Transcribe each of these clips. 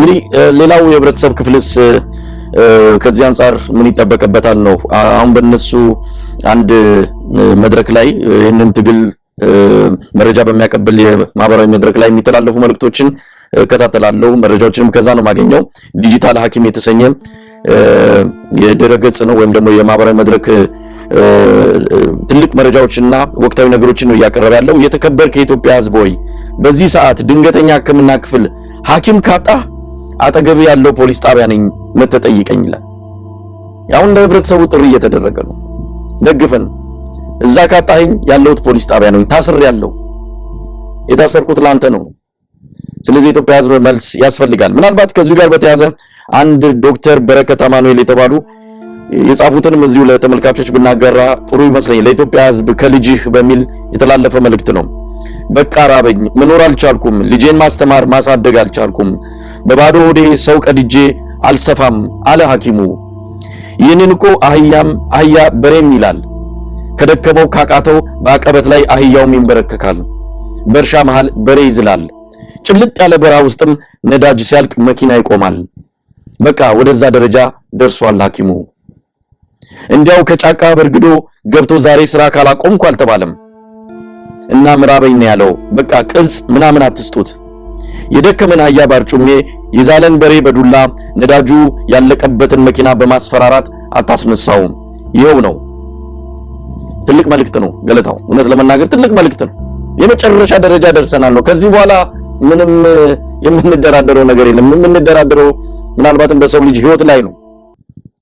እንግዲህ ሌላው የህብረተሰብ ክፍልስ ከዚህ አንፃር ምን ይጠበቅበታል ነው? አሁን በእነሱ አንድ መድረክ ላይ ይህንን ትግል መረጃ በሚያቀብል የማህበራዊ መድረክ ላይ የሚተላለፉ መልእክቶችን እከታተላለሁ። መረጃዎችንም ከዛ ነው ማገኘው። ዲጂታል ሐኪም የተሰኘ የድረገጽ ነው ወይም ደግሞ የማህበራዊ መድረክ ትልቅ መረጃዎችና ወቅታዊ ነገሮችን ነው እያቀረበ ያለው። የተከበርክ የኢትዮጵያ ህዝብ ሆይ በዚህ ሰዓት ድንገተኛ ህክምና ክፍል ሐኪም ካጣ አጠገብ ያለው ፖሊስ ጣቢያ ነኝ መተጠይቀኝ ይላል። አሁን ለህብረተሰቡ ጥሪ እየተደረገ ነው። ደግፈን እዛ ካጣኸኝ ያለውት ፖሊስ ጣቢያ ነው፣ ታስር ያለው የታሰርኩት ላንተ ነው። ስለዚህ የኢትዮጵያ ህዝብ መልስ ያስፈልጋል። ምናልባት ከዚሁ ጋር በተያያዘ አንድ ዶክተር በረከት አማኑኤል የተባሉ የጻፉትንም እዚሁ ለተመልካቾች ብናገራ ጥሩ ይመስለኛል። ለኢትዮጵያ ህዝብ ከልጅህ በሚል የተላለፈ መልእክት ነው። በቃ ራበኝ፣ መኖር አልቻልኩም፣ ልጄን ማስተማር ማሳደግ አልቻልኩም፣ በባዶ ሆዴ ሰው ቀድጄ አልሰፋም አለ ሐኪሙ። ይህንን እኮ አህያ በሬም ይላል። ከደከመው ካቃተው በአቀበት ላይ አህያውም ይንበረከካል። በእርሻ መሃል በሬ ይዝላል። ጭልጥ ያለ በረሃ ውስጥም ነዳጅ ሲያልቅ መኪና ይቆማል። በቃ ወደዛ ደረጃ ደርሷል ሐኪሙ። እንዲያው ከጫካ በርግዶ ገብቶ ዛሬ ስራ ካላቆምኩ አልተባለም እና ምራበኝ ነው ያለው። በቃ ቅርጽ ምናምን አትስጡት። የደከመን አህያ ባርጩሜ የዛለን በሬ በዱላ ነዳጁ ያለቀበትን መኪና በማስፈራራት አታስነሳውም። ይሄው ነው። ትልቅ መልእክት ነው ገለታው። እውነት ለመናገር ትልቅ መልእክት ነው። የመጨረሻ ደረጃ ደርሰናል ነው። ከዚህ በኋላ ምንም የምንደራደረው ነገር የለም። የምንደራደረው ምናልባትም በሰው ልጅ ህይወት ላይ ነው።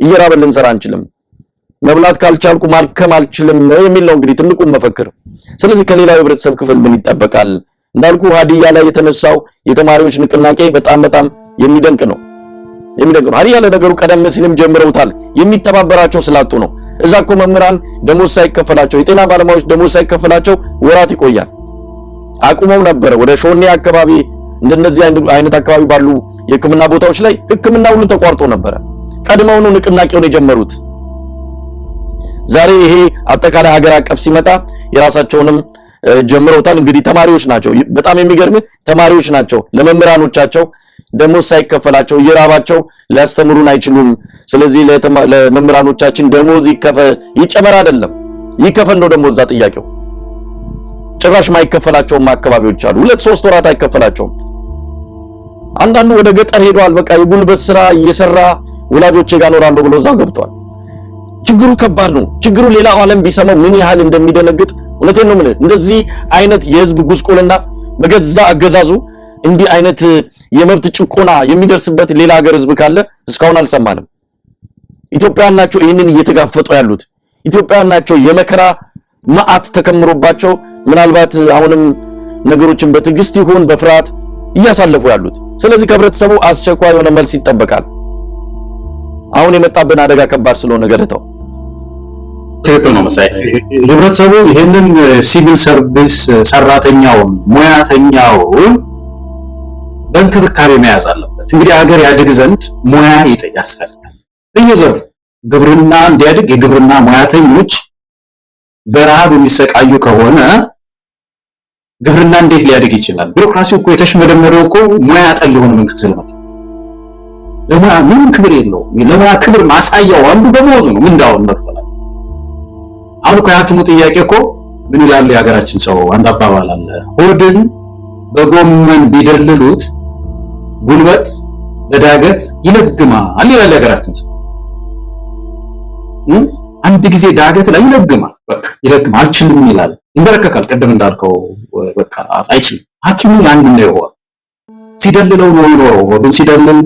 እየራበን ልንሰራ አንችልም። መብላት ካልቻልኩ ማልከም አልችልም የሚል ነው እንግዲህ ትልቁን መፈክር። ስለዚህ ከሌላው የህብረተሰብ ክፍል ምን ይጠበቃል? እንዳልኩ ሀዲያ ላይ የተነሳው የተማሪዎች ንቅናቄ በጣም የሚደንቅ ነው። ሀዲያ ለነገሩ ቀደም ሲልም ጀምረውታል። የሚተባበራቸው ስላጡ ነው። እዛ እኮ መምህራን ደሞዝ ሳይከፈላቸው፣ የጤና ባለሙያዎች ደሞዝ ሳይከፈላቸው ወራት ይቆያል። አቁመው ነበረ። ወደ ሾኔ አካባቢ እንደነዚህ አይነት አካባቢ ባሉ የህክምና ቦታዎች ላይ ህክምና ሁሉ ተቋርጦ ነበረ። ቀድመው ነው ንቅናቄውን የጀመሩት። ዛሬ ይሄ አጠቃላይ ሀገር አቀፍ ሲመጣ የራሳቸውንም ጀምረውታል። እንግዲህ ተማሪዎች ናቸው። በጣም የሚገርም ተማሪዎች ናቸው። ለመምህራኖቻቸው ደሞዝ ሳይከፈላቸው እየራባቸው ሊያስተምሩን አይችሉም። ስለዚህ ለመምህራኖቻችን ደሞዝ ይጨመር አይደለም ይከፈል ነው ደሞዝ። እዛ ጥያቄው ጭራሽ ማይከፈላቸውም አካባቢዎች አሉ። 2-3 ወራት አይከፈላቸውም። አንዳንዱ ወደ ገጠር ሄዷል። በቃ የጉልበት ስራ እየሰራ ወላጆቼ ጋር እኖራለሁ ብሎ እዛ ገብቷል። ችግሩ ከባድ ነው። ችግሩ ሌላው ዓለም ቢሰማው ምን ያህል እንደሚደነግጥ እውነቴን ነው የምልህ። እንደዚህ አይነት የህዝብ ጉስቁልና በገዛ አገዛዙ እንዲህ አይነት የመብት ጭቆና የሚደርስበት ሌላ ሀገር ህዝብ ካለ እስካሁን አልሰማንም። ኢትዮጵያውያን ናቸው ይህንን እየተጋፈጡ ያሉት። ኢትዮጵያውያን ናቸው የመከራ መዓት ተከምሮባቸው ምናልባት አሁንም ነገሮችን በትዕግስት ይሁን በፍርሃት እያሳለፉ ያሉት። ስለዚህ ከህብረተሰቡ አስቸኳይ የሆነ መልስ ይጠበቃል። አሁን የመጣብን አደጋ ከባድ ስለሆነ ገለታው ትክክል ነው መሳይ። ህብረተሰቡ ይሄንን ሲቪል ሰርቪስ ሰራተኛውን ሙያተኛውን በእንክብካቤ መያዝ አለበት። እንግዲህ ሀገር ያድግ ዘንድ ሙያ ያስፈልጋል። በየዘርፉ ግብርና እንዲያድግ የግብርና ሙያተኞች በረሃብ የሚሰቃዩ ከሆነ ግብርና እንዴት ሊያድግ ይችላል? ቢሮክራሲው እኮ የተሽመደመደው እኮ ሙያ ጠል የሆነ መንግስት ስለመጣ ለሙያ ምንም ክብር የለውም። ለሙያ ክብር ማሳያው አንዱ ደሞዙ ነው። ምንዳውን መክፈል። አሁን እኮ የሐኪሙ ጥያቄ እኮ ምን ይላል የሀገራችን ሰው? አንድ አባባል አለ። ሆድን በጎመን ቢደልሉት ጉልበት በዳገት ይለግማል ይላል የሀገራችን ሰው። አንድ ጊዜ ዳገት ላይ ይለግማል። በቃ ይለግማል፣ አልችልም ይላል፣ ይንበረከካል። ቀደም እንዳልከው በቃ አይችልም። ሐኪሙ ያን ነው ይሆን ሲደልለው ነው የኖረው። ሆዱን ሲደልል፣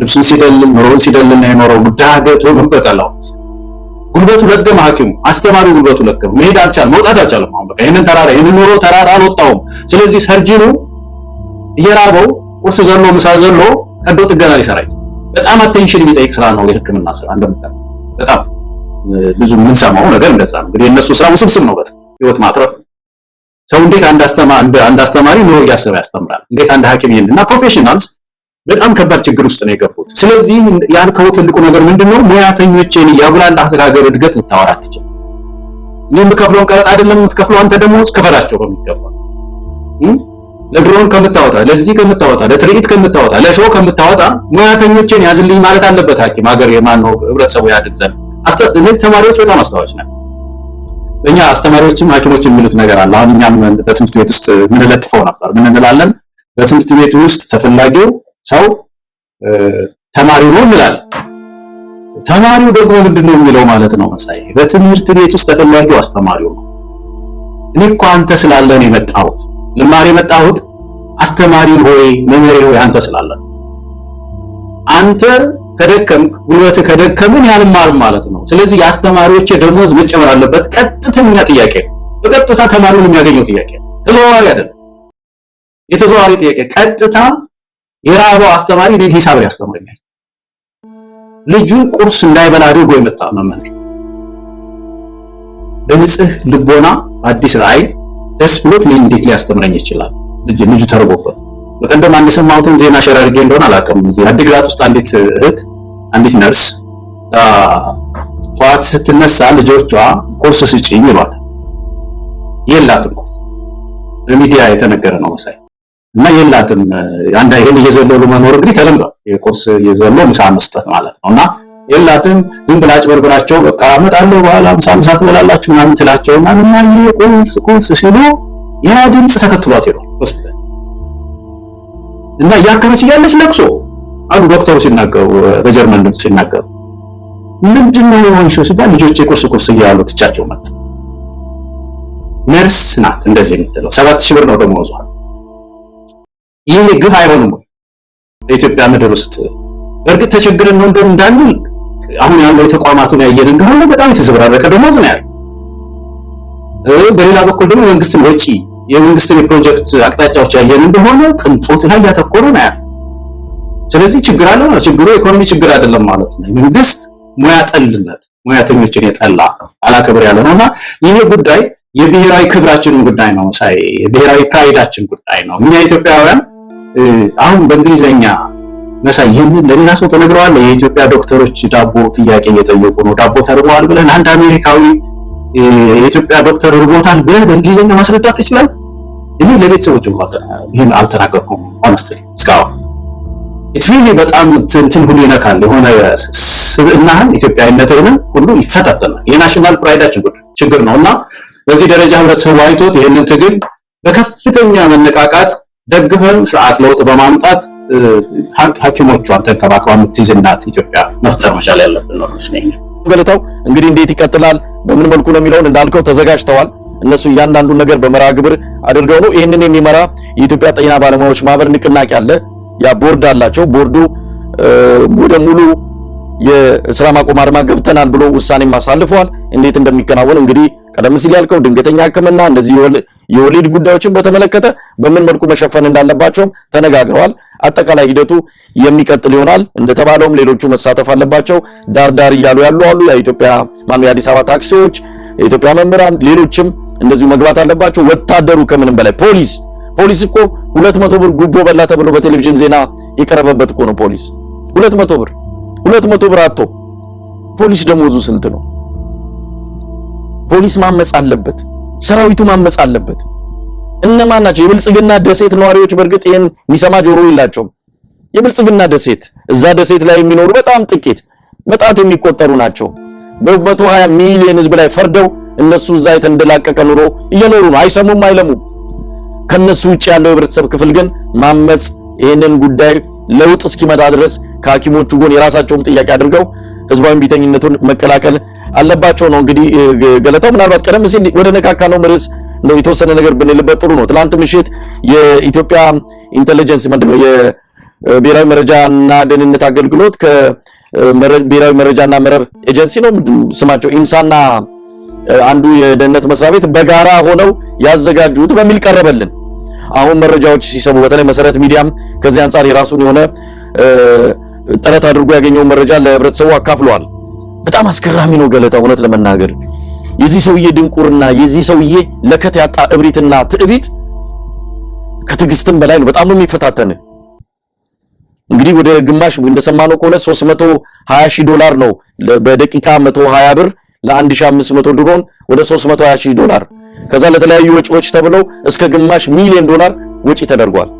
ልብሱን ሲደልል፣ ኑሮውን ሲደልል ነው የኖረው። ዳገት ሆኖበታል። ጉልበቱ ለገመ ሐኪሙ። አስተማሪው ጉልበቱ ለገመ። መሄድ አልቻለም፣ መውጣት አልቻለም። አሁን በቃ ይሄንን ኑሮ ተራራ አልወጣውም። ስለዚህ ሰርጂኑ እየራበው ቁርስ ዘሎ ምሳ ዘሎ ቀዶ ጥገና ሊሰራ ይችላል። በጣም አቴንሽን የሚጠይቅ ስራ ነው የህክምና ስራ። እንደምታውቀው በጣም ብዙ የምንሰማው ነገር እንደዛ ነው። እንግዲህ የነሱ ስራ ውስብስብ ነው። በጣም ህይወት ማትረፍ ነው። ሰው እንዴት አንድ አስተማሪ ኑሮ እያሰበ ያስተምራል? እንዴት አንድ ሐኪም ይሄንና ፕሮፌሽናልስ በጣም ከባድ ችግር ውስጥ ነው የገቡት። ስለዚህ ያልከው ትልቁ ነገር ምንድነው? ሙያተኞችን ያጉላላህ ስለ ሀገር እድገት ልታወራ ትችል። እኔም የምከፍለውን ቀረጥ አይደለም የምትከፍለው አንተ ደሞዝ ክፈላቸው በሚገባ ለድሮን ከምታወጣ፣ ለዚህ ከምታወጣ፣ ለትርኢት ከምታወጣ፣ ለሾው ከምታወጣ ሙያተኞችን ያዝልኝ ማለት አለበት ሐኪም ሀገር የማነው ህብረተሰቡ ያድግ ዘንድ። እነዚህ ተማሪዎች በጣም አስተዋዮች ናቸው። እኛ አስተማሪዎችም ሐኪሞች የሚሉት ነገር አለ። አሁን እኛም በትምህርት ቤት ውስጥ ምንለጥፈው ነበር። ምን እንላለን? በትምህርት ቤት ውስጥ ተፈላጊው ሰው ተማሪው ነው እንላለን። ተማሪው ደግሞ ምንድነው የሚለው ማለት ነው መሳይ? በትምህርት ቤት ውስጥ ተፈላጊው አስተማሪው ነው። እኔ እኮ አንተ ስላለ ነው የመጣሁት፣ ልማር የመጣሁት አስተማሪ ሆይ መምህር ሆይ አንተ ስላለ። አንተ ከደከምክ ጉልበትህ ከደከምን ያልማርም ማለት ነው። ስለዚህ የአስተማሪዎች ደሞዝ መጨመር አለበት። ቀጥተኛ ጥያቄ ነው። በቀጥታ ተማሪውን የሚያገኘው ጥያቄ ነው። ተዘዋዋሪ አይደለም። የተዘዋዋሪ ጥያቄ ቀጥታ የራበው አስተማሪ እኔን ሂሳብ ያስተምረኛል። ልጁን ቁርስ እንዳይበላ አድርጎ የመጣ መምህር በንጽህ ልቦና አዲስ ራዕይ ደስ ብሎት እኔን እንዴት ሊያስተምረኝ ይችላል? ልጁ ተርቦበት። በቀደም አንድ የሰማሁትን ዜና ሸር አድርጌ እንደሆነ አላውቅም። እዚህ አዲግራት ውስጥ አንዲት ነርስ ጠዋት ስትነሳ ልጆቿ ቁርስ ስጪኝ ይሏታል። የላትም ቁርስ በሚዲያ የተነገረ ነው መሳይ እና የላትም። አንድ ይሄን እየዘለሉ መኖር እንግዲህ ተለምዷል። የቁርስ እየዘለሉ ምሳ መስጠት ማለት ነውና የላትም። ዝም ብላ አጭበርብራቸው በቃ አመጣለሁ በኋላ ምሳ ትበላላችሁ ምናምን ትላቸውና ምናምን ቁርስ ሲሉ ያ ድምፅ ተከትሏት ሄዷል ሆስፒታል እና ያከመች እያለች ለቅሶ አሉ ዶክተሩ ሲናገሩ፣ በጀርመን ድምፅ ሲናገሩ ምንድነው የሆንሽው ሲባል ልጆቼ ቁርስ እያሉ ትቻቸው መጣ። ነርስ ናት እንደዚህ የምትለው 7000 ብር ነው ደሞዟ። ይሄ ግፍ አይሆንም ወይ በኢትዮጵያ ምድር ውስጥ? በእርግጥ ተቸግረን ነው እንዳንል አሁን ያለው ተቋማቱን ያየን እንደሆነ በጣም የተዘበራረቀ ደሞዝ ነው ያለው። በሌላ በኩል ደግሞ መንግስትን ወጪ የመንግስትን የፕሮጀክት አቅጣጫዎች ያየን እንደሆነ ቅንጦት ላይ ያተኮረ ነው ያለው። ስለዚህ ችግር አለ ማለት ችግሩ ኢኮኖሚ ችግር አይደለም ማለት ነው። መንግስት ሙያ ጠልነት ሙያተኞችን የጠላ አላከብር ያለ ነውና ይሄ ጉዳይ የብሔራዊ ክብራችንን ጉዳይ ነው ሳይ የብሔራዊ ፕራይዳችን ጉዳይ ነው። እኛ ኢትዮጵያውያን አሁን በእንግሊዘኛ መሳይ ይህንን ለሌላ ሰው ተነግረዋል። የኢትዮጵያ ዶክተሮች ዳቦ ጥያቄ እየጠየቁ ነው። ዳቦ ተርበዋል ብለን አንድ አሜሪካዊ የኢትዮጵያ ዶክተር ርቦታል ብለን በእንግሊዘኛ ማስረዳት ይችላል? እኔ ለቤተሰቦች ይሄን አልተናገርኩም ሆነስትሊ እስካሁን። ኢትስ ሪሊ በጣም እንትን ሁሉ ይነካል። የሆነ ስብዕናህን ኢትዮጵያዊነትህን ሁሉ ይፈታተናል። የናሽናል ፕራይዳችን ችግር ነውና በዚህ ደረጃ ህብረተሰቡ አይቶት ይህንን ትግል በከፍተኛ መነቃቃት ደግፈን ስርዓት ለውጥ በማምጣት ሐኪሞቿን ተንከባክባ የምትይዝ እናት ኢትዮጵያ መፍጠር መቻል ያለብን ነው መስለኛል። ገለታው እንግዲህ እንዴት ይቀጥላል በምን መልኩ ነው የሚለውን እንዳልከው ተዘጋጅተዋል። እነሱ እያንዳንዱን ነገር በመርሃ ግብር አድርገው ነው። ይህንን የሚመራ የኢትዮጵያ ጤና ባለሙያዎች ማህበር ንቅናቄ አለ። ያ ቦርድ አላቸው። ቦርዱ ወደ ሙሉ የስራ ማቆም አድማ ገብተናል ብሎ ውሳኔ ማሳልፈዋል። እንዴት እንደሚከናወን እንግዲህ ቀደም ሲል ያልከው ድንገተኛ ሕክምና እንደዚህ የወሊድ ጉዳዮችን በተመለከተ በምን መልኩ መሸፈን እንዳለባቸው ተነጋግረዋል። አጠቃላይ ሂደቱ የሚቀጥል ይሆናል። እንደተባለውም ሌሎቹ መሳተፍ አለባቸው። ዳር እያሉ ያሉ አሉ። የአዲስ አበባ ታክሲዎች፣ የኢትዮጵያ መምህራን፣ ሌሎችም እንደዚሁ መግባት አለባቸው። ወታደሩ ከምንም በላይ ፖሊስ እኮ 200 ብር ጉቦ በላ ተብሎ በቴሌቪዥን ዜና የቀረበበት እኮ ነው። ፖሊስ 200 ብር አጥቶ ፖሊስ ደሞዙ ስንት ነው? ፖሊስ ማመጽ አለበት። ሰራዊቱ ማመጽ አለበት። እነማን ናቸው? የብልጽግና ደሴት ነዋሪዎች። በእርግጥ ይሄን የሚሰማ ጆሮ የላቸውም። የብልጽግና ደሴት እዛ ደሴት ላይ የሚኖሩ በጣም ጥቂት በጣት የሚቆጠሩ ናቸው። በ120 ሚሊዮን ህዝብ ላይ ፈርደው እነሱ እዛ የተንደላቀቀ ኑሮ እየኖሩ ነው። አይሰሙም፣ አይለሙም። ከነሱ ውጭ ያለው የህብረተሰብ ክፍል ግን ማመጽ ይሄንን ጉዳይ ለውጥ እስኪመጣ ድረስ ከሐኪሞቹ ጎን የራሳቸውን ጥያቄ አድርገው ህዝባዊ ቢተኝነቱን መቀላቀል አለባቸው ነው። እንግዲህ ገለታው ምናልባት ቀደም ሲል ወደ ነካካነው ርዕስ ነው የተወሰነ ነገር ብንልበት ጥሩ ነው። ትላንት ምሽት የኢትዮጵያ ኢንተለጀንስ ምንድነው የብሔራዊ መረጃና ደህንነት አገልግሎት ከብሔራዊ መረጃና መረብ ኤጀንሲ ነው ስማቸው ኢንሳና አንዱ የደህንነት መስሪያ ቤት በጋራ ሆነው ያዘጋጁት በሚል ቀረበልን። አሁን መረጃዎች ሲሰሙ በተለይ መሰረት ሚዲያም ከዚህ አንጻር የራሱን የሆነ ጥረት አድርጎ ያገኘው መረጃ ለህብረተሰቡ አካፍሏል። በጣም አስገራሚ ነው ገለታ። እውነት ለመናገር የዚህ ሰውዬ ድንቁርና የዚህ ሰውዬ ለከት ያጣ እብሪትና ትዕቢት ከትዕግስትም በላይ ነው። በጣም ነው የሚፈታተን። እንግዲህ ወደ ግማሽ እንደሰማነው ከሆነ $320,000 ነው በደቂቃ 120 ብር ለ1500 ድሮን ወደ $320,000 ከዛ ለተለያዩ ወጪዎች ተብለው እስከ ግማሽ $1,000,000 ወጪ ተደርጓል።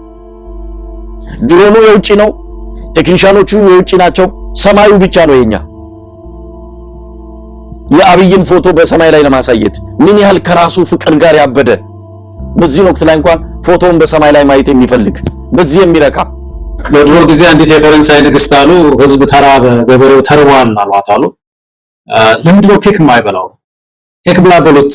ድሮኑ የውጭ ነው፣ ቴክኒሻኖቹ የውጭ ናቸው፣ ሰማዩ ብቻ ነው የኛ። የአብይን ፎቶ በሰማይ ላይ ለማሳየት ምን ያህል ከራሱ ፍቅር ጋር ያበደ በዚህ ወቅት ላይ እንኳን ፎቶውን በሰማይ ላይ ማየት የሚፈልግ በዚህ የሚረካ። በድሮ ጊዜ አንዲት የፈረንሳይ ንግስት አሉ ህዝብ ተራበ፣ ገበሬው ተርቧል አሏት አሉ። ለምንድን ነው ኬክ የማይበላው? ኬክ ብላ በሉት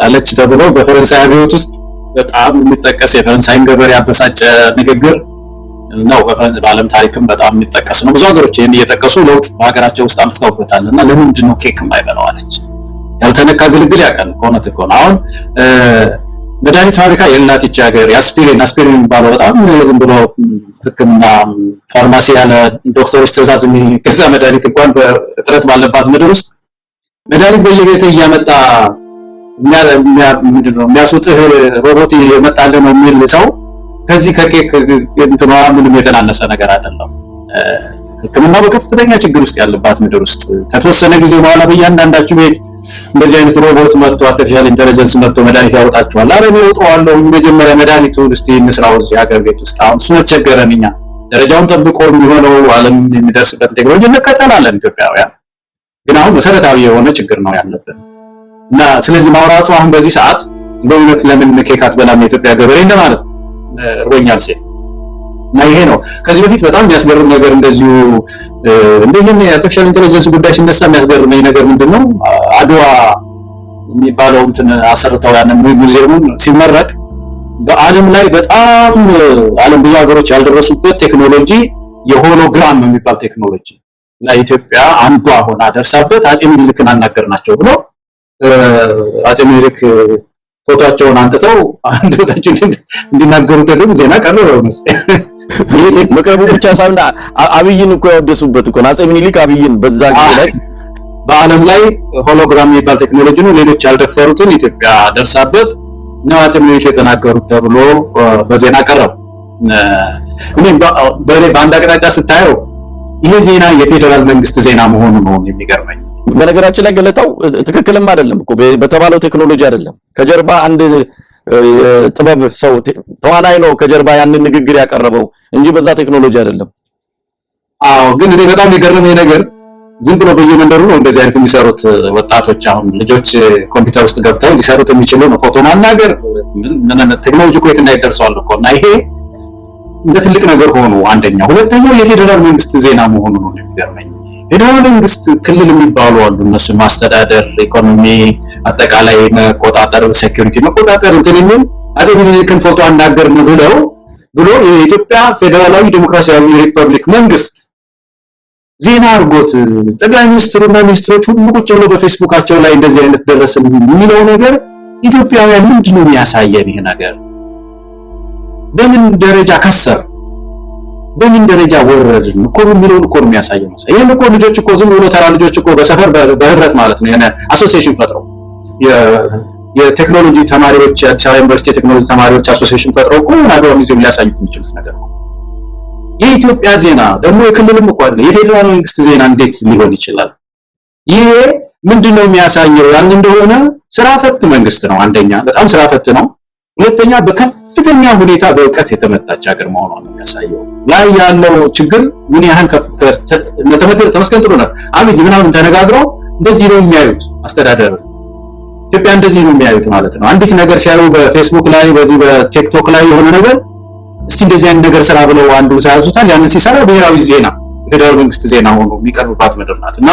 አለች ተብሎ በፈረንሳይ አብዮት ውስጥ በጣም የሚጠቀስ የፈረንሳይን ገበሬ ያበሳጨ ንግግር ነው። በዓለም ታሪክም በጣም የሚጠቀስ ነው። ብዙ ሀገሮች ይህን እየጠቀሱ ለውጥ በሀገራቸው ውስጥ አምጥተውበታል። እና ለምንድን ነው ኬክ የማይበላው አለች። ያልተነካ ግልግል ያውቃል። ከእውነት እኮ ነው። አሁን መድኃኒት ፋብሪካ የላት ይህች ሀገር። አስፒሪን የሚባለው በጣም ዝም ብሎ ሕክምና ፋርማሲ ያለ ዶክተሮች ትእዛዝ የሚገዛ መድኃኒት እንኳን በእጥረት ባለባት ምድር ውስጥ መድኃኒት በየቤት እያመጣ ምንድነው የሚያስውጥህ ሮቦት የመጣለ ነው የሚል ሰው ከዚህ ከኬክ እንትኗ ምንም የተናነሰ ነገር አይደለም። ሕክምና በከፍተኛ ችግር ውስጥ ያለባት ምድር ውስጥ ከተወሰነ ጊዜ በኋላ በእያንዳንዳችሁ ቤት እንደዚህ አይነት ሮቦት መጥቶ አርቲፊሻል ኢንተለጀንስ መጥቶ መድኃኒት ያወጣችኋል። አረ ነው ያወጣዋለሁ። መጀመሪያ መድኃኒቱን እስቲ እንስራው እዚህ ሀገር ቤት ውስጥ። አሁን እሱ መቸገረን እኛ ደረጃውን ጠብቆ የሚሆነው ዓለም የሚደርስበት ቴክኖሎጂ እንከተላለን ኢትዮጵያውያን። ግን አሁን መሰረታዊ የሆነ ችግር ነው ያለብን እና ስለዚህ ማውራቱ አሁን በዚህ ሰዓት በእውነት ለምን ኬክ አትበላም የኢትዮጵያ ገበሬ እንደማለት እርቦኛል ሲል እና ይሄ ነው። ከዚህ በፊት በጣም የሚያስገርም ነገር እንደዚሁ እንደዚህ የአርቲፊሻል ኢንተለጀንስ ጉዳይ ሲነሳ የሚያስገርመኝ ነገር ምንድነው አድዋ የሚባለው እንትን አሰርተው ያንን ሙዚየሙን ሲመረቅ በዓለም ላይ በጣም ዓለም ብዙ ሀገሮች ያልደረሱበት ቴክኖሎጂ የሆሎግራም የሚባል ቴክኖሎጂ እና ኢትዮጵያ አንዷ ሆና ደርሳበት አጼ ምኒልክን አናገርናቸው ብሎ አጼ ምኒልክ ፎቶአቸውን አንጥተው አንደታቸው እንዲናገሩ ተደረገ። ዜና ቀረበ መሰለኝ። ይሄ መቅረቡ ብቻ ሳይሆን አብይን እኮ ያወደሱበት እኮ አጼ ምኒልክ አብይን በዛ ጊዜ ላይ በዓለም ላይ ሆሎግራም የሚባል ቴክኖሎጂ ነው ሌሎች ያልደፈሩትን ኢትዮጵያ ደርሳበት ነው አጼ ምኒልክ የተናገሩት ተብሎ በዜና ቀረበ። እኔ በአንድ አቅጣጫ ስታየው ይሄ ዜና የፌደራል መንግስት ዜና መሆኑ ነው የሚገርመኝ። በነገራችን ላይ ገለታው ትክክልም አይደለም እኮ በተባለው ቴክኖሎጂ አይደለም። ከጀርባ አንድ ጥበብ ሰው ተዋናይ ነው ከጀርባ ያንን ንግግር ያቀረበው እንጂ በዛ ቴክኖሎጂ አይደለም። አዎ ግን እኔ በጣም የገረመኝ ነገር ዝም ብሎ በየመንደሩ ነው እንደዚህ አይነት የሚሰሩት ወጣቶች። አሁን ልጆች ኮምፒውተር ውስጥ ገብተው ሊሰሩት የሚችሉ ነው ፎቶ ማናገር ቴክኖሎጂ እኮ የት እንዳይደርሰዋል እኮ እና ይሄ እንደ ትልቅ ነገር ሆኖ አንደኛው። ሁለተኛው የፌደራል መንግስት ዜና መሆኑ ነው የሚገርመኝ። ፌደራል መንግስት ክልል የሚባሉ አሉ እነሱ ማስተዳደር፣ ኢኮኖሚ፣ አጠቃላይ መቆጣጠር፣ ሴኩሪቲ መቆጣጠር እንትን የሚል አጼ ምኒልክን ፎቶ አናገር ነው ብሎ የኢትዮጵያ ፌደራላዊ ዲሞክራሲያዊ ሪፐብሊክ መንግስት ዜና አድርጎት ጠቅላይ ሚኒስትሩና ሚኒስትሮች ሁሉ ቁጭ ብለው በፌስቡካቸው ላይ እንደዚህ አይነት ደረሰን የሚለው ነገር ኢትዮጵያውያን ምንድነው የሚያሳየን? ይሄ ነገር በምን ደረጃ ከሰር በምን ደረጃ ወረድን እኮ የሚለውን እኮ ነው የሚያሳየው። ይሄን እኮ ልጆች እኮ ዝም ብሎ ተራ ልጆች እኮ በሰፈር በህብረት ማለት ነው የሆነ አሶሲዬሽን ፈጥረው የቴክኖሎጂ ተማሪዎች የአዲስ አበባ ዩኒቨርሲቲ የቴክኖሎጂ ተማሪዎች አሶሲዬሽን ፈጥረው እኮ ነገር ነው ሊያሳዩት የሚችሉት ነገር ነው። የኢትዮጵያ ዜና ደግሞ የክልልም እኮ አይደለም የፌደራል መንግስት ዜና እንዴት ሊሆን ይችላል? ይሄ ምንድነው የሚያሳየው? ያን እንደሆነ ስራ ፈት መንግስት ነው። አንደኛ በጣም ስራ ፈት ነው። ሁለተኛ በከፍተኛ ሁኔታ በእውቀት የተመታች ሀገር መሆኗን ነው የሚያሳየው። ላይ ያለው ችግር ምን ያህል ተመስገን ጥሩ ነው አብይ ምናምን ተነጋግረው እንደዚህ ነው የሚያዩት አስተዳደር ኢትዮጵያ እንደዚህ ነው የሚያዩት ማለት ነው። አንዲት ነገር ሲያዩ በፌስቡክ ላይ በዚህ በቲክቶክ ላይ የሆነ ነገር እስቲ እንደዚህ አይነት ነገር ስራ ብለው አንዱ ሳያዙታል ያንን ሲሰራ ብሔራዊ ዜና ፌደራል መንግስት ዜና ሆኖ የሚቀርብባት ምድር ናትና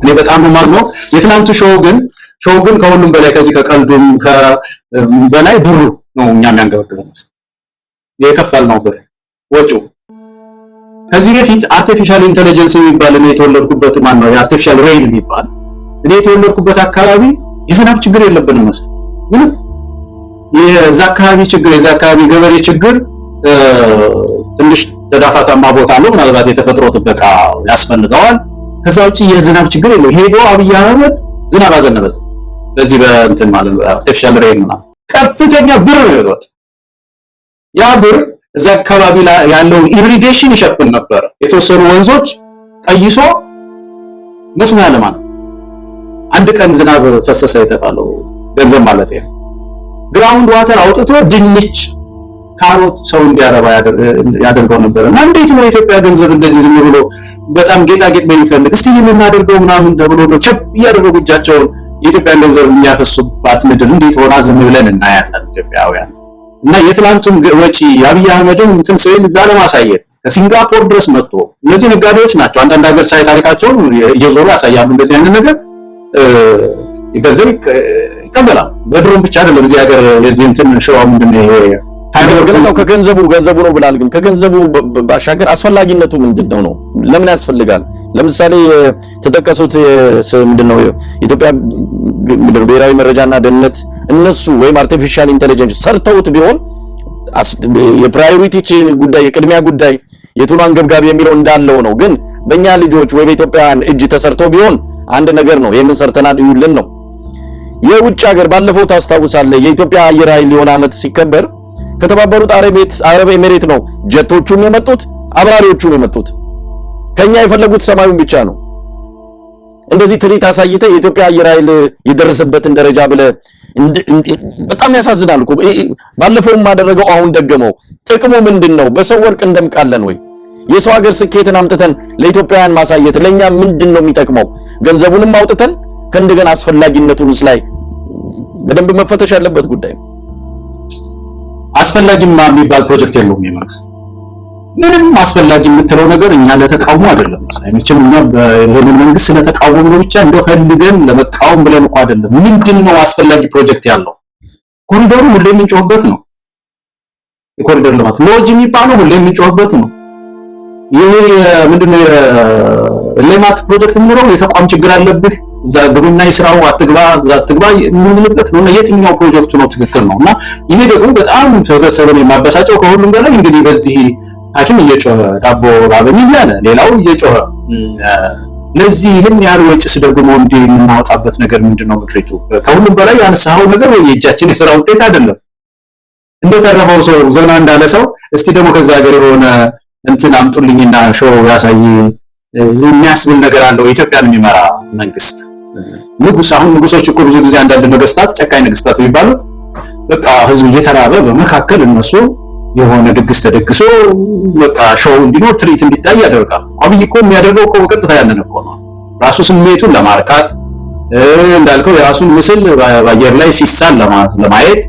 እኔ በጣም ነው የማዝነው። የትናንቱ ሾው ግን ከሁሉም በላይ ከዚህ ከቀልዱም በላይ ብሩ ነው እኛ የሚያንገበግበን የከፈልነው ብር ወጪው። ከዚህ በፊት አርቲፊሻል ኢንተለጀንስ የሚባል እኔ የተወለድኩበት ማን ነው የአርቲፊሻል ሬን የሚባል እኔ የተወለድኩበት አካባቢ የዝናብ ችግር የለብንም መሰለኝ። ምንም የዛ አካባቢ ችግር የዛ አካባቢ ገበሬ ችግር ትንሽ ተዳፋታማ ቦታ ነው ምናልባት የተፈጥሮ ጥበቃ ያስፈልገዋል። ከዛ ውጪ የዝናብ ችግር የለም። ሄዶ አብይ አህመድ ዝናብ አዘነበ ለዚህ በእንትን ማለት አርቲፊሻል ሬን ማለት ከፍተኛ ብር ነው ያወጣው። ያ ብር እዛ አካባቢ ላይ ያለው ኢሪጌሽን ይሸፍን ነበር። የተወሰኑ ወንዞች ቀይሶ መስኖ ያለማል። አንድ ቀን ዝናብ ፈሰሰ የተባለው ገንዘብ ማለት ነው። ግራውንድ ዋተር አውጥቶ ድንች ካሮት ሰው እንዲያረባ ያደርገው ነበር እና እንዴት ነው የኢትዮጵያ ገንዘብ እንደዚህ ዝም ብሎ በጣም ጌጣጌጥ በሚፈልግ እስቲ የምናደርገው ምናምን ተብሎ ነው ቸብ እያደረጉ እጃቸውን የኢትዮጵያን ገንዘብ የሚያፈሱባት ምድር እንዴት ሆና ዝም ብለን እናያለን ኢትዮጵያውያን። እና የትላንቱን ወጪ አብይ አህመድን እንትን ስል እዛ ለማሳየት ከሲንጋፖር ድረስ መጥቶ እነዚህ ነጋዴዎች ናቸው አንዳንድ ሀገር ሳይ ታሪካቸውን እየዞሩ ያሳያሉ። እንደዚህ አይነት ነገር ገንዘብ ይቀበላል። በድሮም ብቻ አይደለም እዚህ ሀገር የዚህ እንትን ሸዋው ምንድነው ይሄ ገለታው ገንዘቡ ነው ብላል። ግን ከገንዘቡ ባሻገር አስፈላጊነቱ ምንድነው ነው? ለምን ያስፈልጋል? ለምሳሌ ተጠቀሱት ምንድነው ኢትዮጵያ ብሔራዊ መረጃና ደህንነት እነሱ ወይም አርቲፊሻል ኢንተለጀንስ ሰርተውት ቢሆን የፕራዮሪቲ ጉዳይ የቅድሚያ ጉዳይ የቱን አንገብጋቢ የሚለው እንዳለው ነው። ግን በእኛ ልጆች ወይ በኢትዮጵያውያን እጅ ተሰርቶ ቢሆን አንድ ነገር ነው። ይሄንን ሰርተናል ይውልን ነው። የውጭ ሀገር ባለፈው ታስታውሳለህ የኢትዮጵያ አየር ኃይል የሆነ ዓመት ሲከበር ከተባበሩት አረብ ኤሚሬት ነው ጀቶቹም የመጡት አብራሪዎቹም የመጡት። ከኛ የፈለጉት ሰማዩን ብቻ ነው። እንደዚህ ትርኢት አሳይተ የኢትዮጵያ አየር ኃይል የደረሰበትን ደረጃ ብለ በጣም ያሳዝናል እኮ። ባለፈውም አደረገው አሁን ደገመው። ጥቅሙ ምንድነው? በሰው ወርቅ እንደምቃለን ወይ? የሰው ሀገር ስኬትን አምጥተን ለኢትዮጵያውያን ማሳየት ለኛ ምንድነው የሚጠቅመው? ገንዘቡንም አውጥተን ከእንደገና አስፈላጊነቱንስ ላይ በደንብ መፈተሽ ያለበት ጉዳይ ነው። አስፈላጊማ የሚባል ፕሮጀክት የለውም የመንግስት ምንም አስፈላጊ የምትለው ነገር እኛ ለተቃውሞ አይደለም ሳይመችም እኛ በይሄንን መንግስት ለተቃውሞ ነው ብቻ እንደፈልገን ለመቃወም ብለን እኮ አይደለም። ምንድነው አስፈላጊ ፕሮጀክት ያለው? ኮሪደሩ ሁሌ የምንጮህበት ነው። የኮሪደር ልማት ሎጂ የሚባለው ሁሌ የምንጮህበት ነው። ይሄ ምንድነው ልማት ፕሮጀክት የምንለው የተቋም ችግር አለብህ እዛ ግብና ይስራው አትግባ የምንልበት ነው። የትኛው ፕሮጀክቱ ነው ትክክል ነው? እና ይሄ ደግሞ በጣም ተበተሰበን የማበሳጨው ከሁሉም በላይ እንግዲህ በዚህ ሐኪም እየጮኸ ዳቦ ራበኝ እያለ ሌላው እየጮኸ ለዚህ ይህን ያህል ወጪስ ደግሞ እንዲህ የምናወጣበት ነገር ምንድነው? ምክሪቱ ከሁሉም በላይ ያነሳው ነገር ወይ የእጃችን የሥራ ውጤት አይደለም። እንደተረፈው ሰው ዘና እንዳለ ሰው እስቲ ደግሞ ከዛ ሀገር የሆነ እንትን አምጡልኝና ሾው ያሳይ የሚያስብል ነገር አለው ኢትዮጵያን የሚመራ መንግስት። ንጉስ አሁን ንጉሶች እኮ ብዙ ጊዜ አንዳንድ ነገስታት ጨካኝ ነገስታት የሚባሉት በቃ ህዝብ እየተራበ በመካከል እነሱ የሆነ ድግስ ተደግሶ በቃ ሾው እንዲኖር ትርኢት እንዲታይ ያደርጋል። አብይ እኮ የሚያደርገው እኮ በቀጥታ ያንን እኮ ነው። ራሱ ስሜቱን ለማርካት እንዳልከው የራሱን ምስል በአየር ላይ ሲሳል ለማየት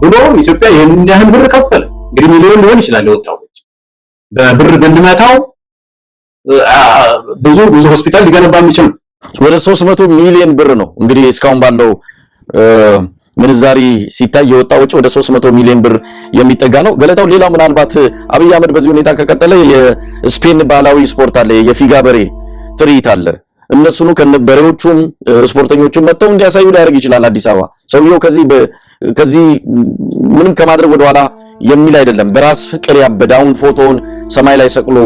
ብሎ ኢትዮጵያ ይሄንን ያህል ብር ከፈለ። እንግዲህ ሚሊዮን ሊሆን ይችላል የወጣው በብር ብንመታው ብዙ ሆስፒታል ሊገነባ የሚችል ወደ 300 ሚሊዮን ብር ነው እንግዲህ እስካሁን ባለው ምንዛሪ ሲታይ የወጣው ወጪ ወደ 300 ሚሊዮን ብር የሚጠጋ ነው። ገለታው ሌላው ምናልባት አብይ አህመድ በዚህ ሁኔታ ከቀጠለ የስፔን ባህላዊ ስፖርት አለ፣ የፊጋ በሬ ትርኢት አለ። እነሱኑ ከነበሬዎቹም ስፖርተኞቹም መጥተው እንዲያሳዩ ሊያደርግ ይችላል አዲስ አበባ። ሰውየው ከዚህ ምንም ከማድረግ ወደ ኋላ የሚል አይደለም። በራስ ፍቅር ያበዳውን ፎቶውን ሰማይ ላይ ሰቅሎ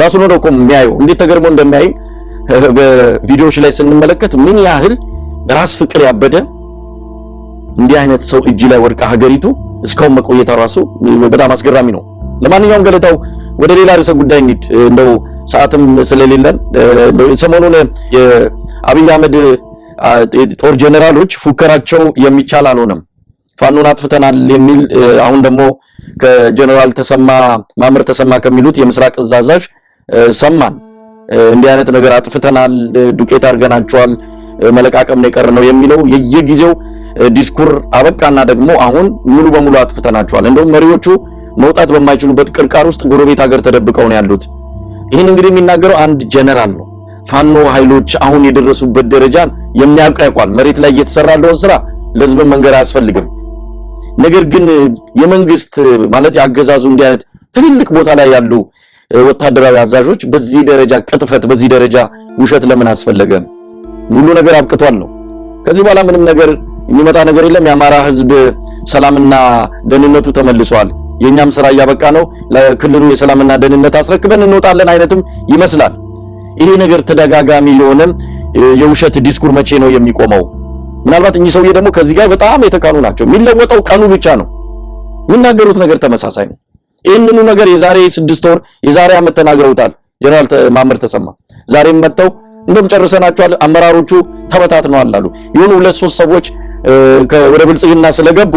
ራሱን ነው እኮ የሚያየው። እንዴት ተገርሞ እንደሚያይ በቪዲዮዎች ላይ ስንመለከት ምን ያህል በራስ ፍቅር ያበደ እንዲህ አይነት ሰው እጅ ላይ ወድቃ ሀገሪቱ እስካሁን መቆየቷ ራሱ በጣም አስገራሚ ነው። ለማንኛውም ገለታው ወደ ሌላ ርዕሰ ጉዳይ እንሂድ፣ እንደው ሰዓትም ስለሌለን። ሰሞኑን የአብይ አህመድ ጦር ጀነራሎች ፉከራቸው የሚቻል አልሆነም። ፋኖን አጥፍተናል የሚል አሁን ደግሞ ከጀነራል ማመር ተሰማ ከሚሉት የምስራቅ እዝ አዛዥ ሰማን። እንዲህ አይነት ነገር አጥፍተናል፣ ዱቄት አድርገናቸዋል፣ መለቃቀም ነው የቀረነው የሚለው የየጊዜው ዲስኩር አበቃና ደግሞ አሁን ሙሉ በሙሉ አጥፍተናቸዋል። እንደውም መሪዎቹ መውጣት በማይችሉበት ቅርቃር ውስጥ ጎረቤት ሀገር ተደብቀው ነው ያሉት። ይህን እንግዲህ የሚናገረው አንድ ጀነራል ነው። ፋኖ ኃይሎች አሁን የደረሱበት ደረጃን የሚያውቅ ያውቃል። መሬት ላይ እየተሰራ ያለውን ስራ ለህዝብ መንገር አያስፈልግም። ነገር ግን የመንግስት ማለት ያገዛዙ እንዲህ አይነት ትልልቅ ቦታ ላይ ያሉ ወታደራዊ አዛዦች በዚህ ደረጃ ቅጥፈት፣ በዚህ ደረጃ ውሸት ለምን አስፈለገ? ሁሉ ነገር አብቅቷል ነው። ከዚህ በኋላ ምንም ነገር የሚመጣ ነገር የለም። የአማራ ህዝብ ሰላምና ደህንነቱ ተመልሷል። የኛም ስራ እያበቃ ነው። ለክልሉ የሰላምና ደህንነት አስረክበን እንወጣለን አይነትም ይመስላል። ይሄ ነገር ተደጋጋሚ የሆነ የውሸት ዲስኩር መቼ ነው የሚቆመው? ምናልባት እኚህ ሰውዬ ደግሞ ከዚህ ጋር በጣም የተካኑ ናቸው። የሚለወጠው ቀኑ ብቻ ነው። የሚናገሩት ነገር ተመሳሳይ ነው። ይህንኑ ነገር የዛሬ 6 ወር የዛሬ ዓመት ተናግረውታል ጀነራል ማመር ተሰማ። ዛሬም መጥተው እንደም ጨርሰናቸዋል፣ አመራሮቹ ተበታትነዋል አሉ። የሆኑ 2-3 ሰዎች ወደ ብልጽግና ስለገቡ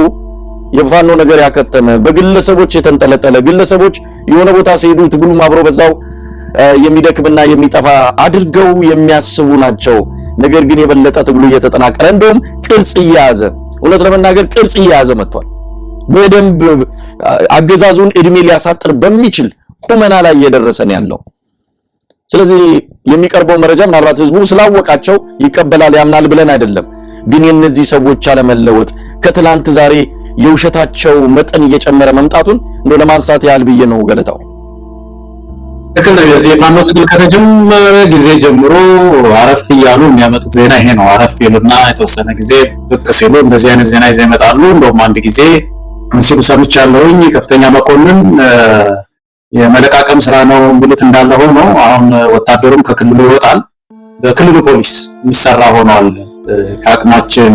የፋኖ ነገር ያከተመ በግለሰቦች የተንጠለጠለ ግለሰቦች የሆነ ቦታ ሲሄዱ ትግሉም አብሮ በዛው የሚደክምና የሚጠፋ አድርገው የሚያስቡ ናቸው። ነገር ግን የበለጠ ትግሉ እየተጠናከረ እንደውም ቅርጽ እየያዘ እውነት ለመናገር ቅርጽ እየያዘ መጥቷል። በደንብ አገዛዙን እድሜ ሊያሳጥር በሚችል ቁመና ላይ እየደረሰን ያለው። ስለዚህ የሚቀርበው መረጃ ምናልባት ህዝቡ ስላወቃቸው ይቀበላል ያምናል ብለን አይደለም። ግን የነዚህ ሰዎች አለመለወጥ ከትላንት ዛሬ የውሸታቸው መጠን እየጨመረ መምጣቱን እንደው ለማንሳት ያህል ብዬ ነው ገለታው። ትክክል ነው። የዚህ ፋኖ ትግል ከተጀመረ ጊዜ ጀምሮ አረፍ እያሉ የሚያመጡት ዜና ይሄ ነው። አረፍ ይሉና የተወሰነ ጊዜ ብቅ ሲሉ እንደዚህ አይነት ዜና ይዘው ይመጣሉ። እንደውም አንድ ጊዜ ምን ሲሉ ሰምቻለሁኝ፣ ከፍተኛ መኮንን የመለቃቀም ስራ ነው ብሉት እንዳለ ሆኖ አሁን ወታደሩም ከክልሉ ይወጣል፣ በክልሉ ፖሊስ የሚሰራ ሆኗል፣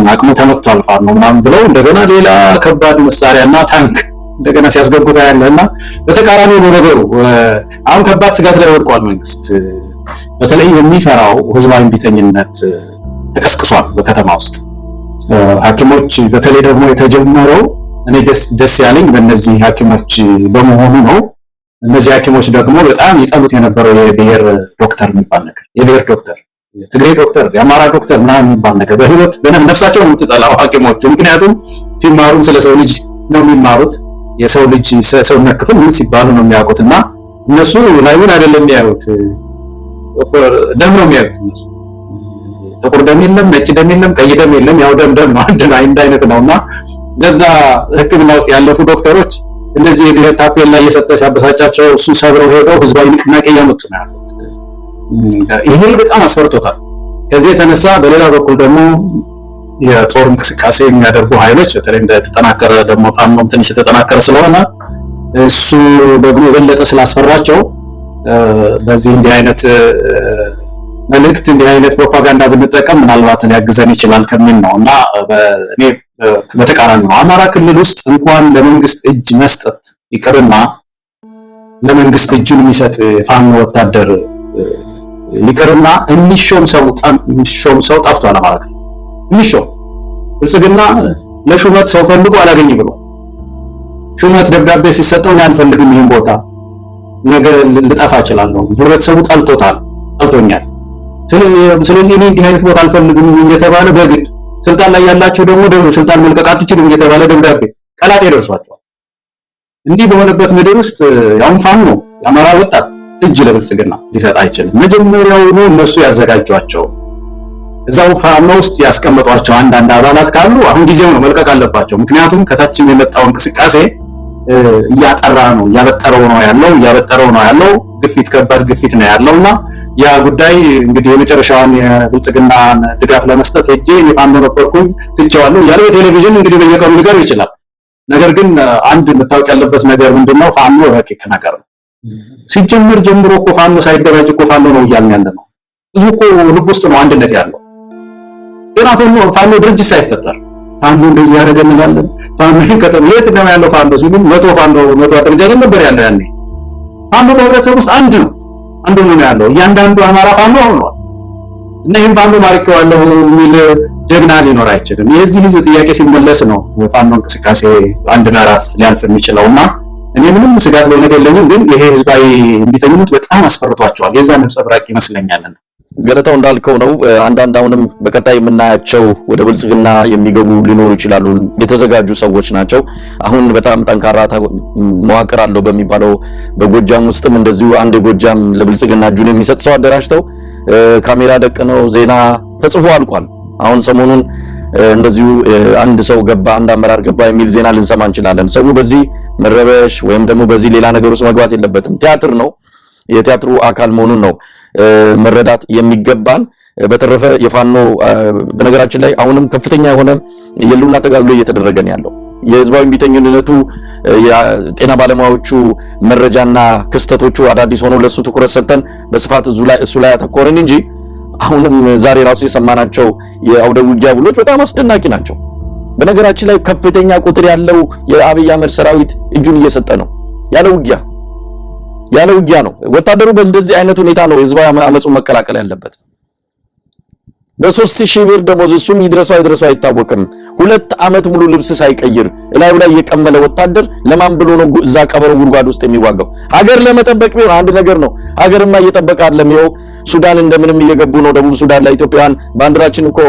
አቅሙ ተመቷል ፋኖ ምናምን ብለው እንደገና ሌላ ከባድ መሳሪያና ታንክ እንደገና ሲያስገቡት ያለና በተቃራኒው ነው ነገሩ። አሁን ከባድ ስጋት ላይ ወድቋል መንግስት። በተለይ የሚፈራው ህዝባዊ እምቢተኝነት ተቀስቅሷል በከተማ ውስጥ። ሐኪሞች በተለይ ደግሞ የተጀመረው እኔ ደስ ያለኝ በእነዚህ ሐኪሞች በመሆኑ ነው። እነዚህ ሐኪሞች ደግሞ በጣም ይጠሉት የነበረው የብሔር ዶክተር የሚባል ነገር፣ የብሔር ዶክተር፣ የትግሬ ዶክተር፣ የአማራ ዶክተር ምናምን የሚባል ነገር በህይወት ነፍሳቸው ነው የምትጠላው ሐኪሞቹ። ምክንያቱም ሲማሩም ስለ ሰው ልጅ ነው የሚማሩት። የሰው ልጅ ሰውነት ክፍል ምን ሲባሉ ነው የሚያውቁት። እና እነሱ ላዩን አይደለም የሚያዩት፣ ደም ነው የሚያዩት። እነሱ ጥቁር ደም የለም፣ ነጭ ደም የለም፣ ቀይ ደም የለም፣ ያው ደም ነው፣ አንድ አይነት ነውና ለዛ ሕክምና ውስጥ ያለፉ ዶክተሮች እንደዚህ የብሔር ታፔላ እየሰጠ ሲያበሳጫቸው እሱ ሰብረው ሄደው ህዝባዊ ንቅናቄ እያመጡ ነው ያሉት። ይሄ በጣም አስፈርቶታል። ከዚህ የተነሳ በሌላ በኩል ደግሞ የጦር እንቅስቃሴ የሚያደርጉ ኃይሎች በተለይ እንደተጠናከረ ደግሞ ፋኖም ትንሽ የተጠናከረ ስለሆነ እሱ ደግሞ የበለጠ ስላስፈራቸው በዚህ እንዲህ አይነት መልእክት እንዲህ አይነት ፕሮፓጋንዳ ብንጠቀም ምናልባት ሊያግዘን ይችላል ከሚል ነው። እና እኔ በተቃራኒ ነው። አማራ ክልል ውስጥ እንኳን ለመንግስት እጅ መስጠት ይቅርና ለመንግስት እጁን የሚሰጥ ፋኖ ወታደር ይቅርና የሚሾም ሰው ጠፍቷል። አማራ ክልል የሚሾም ብልጽግና ለሹመት ሰው ፈልጎ አላገኝ ብሎ ሹመት ደብዳቤ ሲሰጠው አንፈልግም ይሄን ቦታ ነገ ልጠፋ እችላለሁ፣ ህብረተሰቡ ጠልቶኛል፣ ስለዚህ እኔ እንዲህ አይነት ቦታ አልፈልግም እየተባለ በግድ ስልጣን ላይ ያላቸው ደግሞ ስልጣን መልቀቅ አትችሉም እየተባለ ደብዳቤ ቀላጤ ደርሷቸዋል። እንዲህ በሆነበት ምድር ውስጥ ያውን ፋኖ የአማራ ወጣት እጅ ለብልጽግና ሊሰጥ አይችልም። መጀመሪያውኑ እነሱ ያዘጋጇቸው እዛው ፋኖ ውስጥ ያስቀመጧቸው አንዳንድ አባላት ካሉ አሁን ጊዜው ነው፣ መልቀቅ አለባቸው። ምክንያቱም ከታችም የመጣው እንቅስቃሴ እያበጠረው ነው ያለው ግፊት፣ ከባድ ግፊት ነው ያለውና ያ ጉዳይ እንግዲህ የመጨረሻውን የብልጽግናን ድጋፍ ለመስጠት ሄጄ የፋኖ ነበርኩኝ ትቼዋለሁ እያለ በቴሌቪዥን እንግዲህ በየቀኑ ሊቀርብ ይችላል። ነገር ግን አንድ መታወቅ ያለበት ነገር ምንድነው? ፋኖ ረቂቅ ነገር ነው። ሲጀምር ጀምሮ እኮ ፋኖ ሳይደራጅ እኮ ፋኖ ነው እያልን ያለ ነው። ህዝቡ እኮ ልብ ውስጥ ነው አንድነት ያለው። ገና ፋኖ ድርጅት ሳይፈጠር ፋኖ እንደዚህ ያደርገናል፣ ፋኖ ከተማ የት ነው ያለው ፋኖ ሲሉ መቶ አደረጃጀት ነበር ያለው ያኔ። ፋኖ በህብረተሰብ ውስጥ አንድ ነው ያለው። እያንዳንዱ አማራ ፋኖ ሆኗል። እና ይሄን ፋኖ ማርከዋለሁ የሚል ጀግና ሊኖር አይችልም። የዚህ ህዝብ ጥያቄ ሲመለስ ነው የፋኖ እንቅስቃሴ አንድ ምዕራፍ ሊያልፍ የሚችለውና እኔ ምንም ስጋት በእውነት የለኝም። ግን ይሄ ህዝባዊ እምቢተኝነት በጣም አስፈርቷቸዋል። የዛ ነብሰብራቅ ይመስለኛል። ገለታው እንዳልከው ነው። አንዳንድ አሁንም በቀጣይ የምናያቸው ወደ ብልጽግና የሚገቡ ሊኖሩ ይችላሉ። የተዘጋጁ ሰዎች ናቸው። አሁን በጣም ጠንካራ መዋቅር አለው በሚባለው በጎጃም ውስጥም እንደዚሁ አንድ ጎጃም ለብልጽግና እጁን የሚሰጥ ሰው አደራጅተው ካሜራ ደቅነው ዜና ተጽፎ አልቋል። አሁን ሰሞኑን እንደዚሁ አንድ ሰው ገባ፣ አንድ አመራር ገባ የሚል ዜና ልንሰማ እንችላለን። ሰው በዚህ መረበሽ ወይም ደግሞ በዚህ ሌላ ነገር ውስጥ መግባት የለበትም። ቲያትር ነው፣ የቲያትሩ አካል መሆኑን ነው መረዳት የሚገባን። በተረፈ የፋኖ በነገራችን ላይ አሁንም ከፍተኛ የሆነ የሉና ተጋድሎ እየተደረገ ነው ያለው። የህዝባዊ እምቢተኝነቱ የጤና ባለሙያዎቹ መረጃና ክስተቶቹ አዳዲስ ሆነው ለሱ ትኩረት ሰጥተን በስፋት እሱ ላይ አተኮርን እንጂ አሁንም ዛሬ ራሱ የሰማናቸው የአውደ ውጊያ ብሎች በጣም አስደናቂ ናቸው። በነገራችን ላይ ከፍተኛ ቁጥር ያለው የአብይ አህመድ ሰራዊት እጁን እየሰጠ ነው ያለ ውጊያ ነው። ወታደሩ በእንደዚህ አይነት ሁኔታ ነው ህዝባዊ አመጹን መቀላቀል ያለበት። በ3000 ብር ደሞዝ እሱም ይድረሰው አይድረሰው አይታወቅም 2 ዓመት ሙሉ ልብስ ሳይቀይር እላዩ ላይ የቀመለ ወታደር ለማን ብሎ ነው እዛ ቀበሮ ጉድጓድ ውስጥ የሚዋጋው? ሀገር ለመጠበቅ ቢሆን አንድ ነገር ነው። ሀገርማ እየጠበቀ አይደለም። ይኸው ሱዳን እንደምንም እየገቡ ነው። ደቡብ ሱዳን ላይ ኢትዮጵያውያን ባንዲራችን እኮ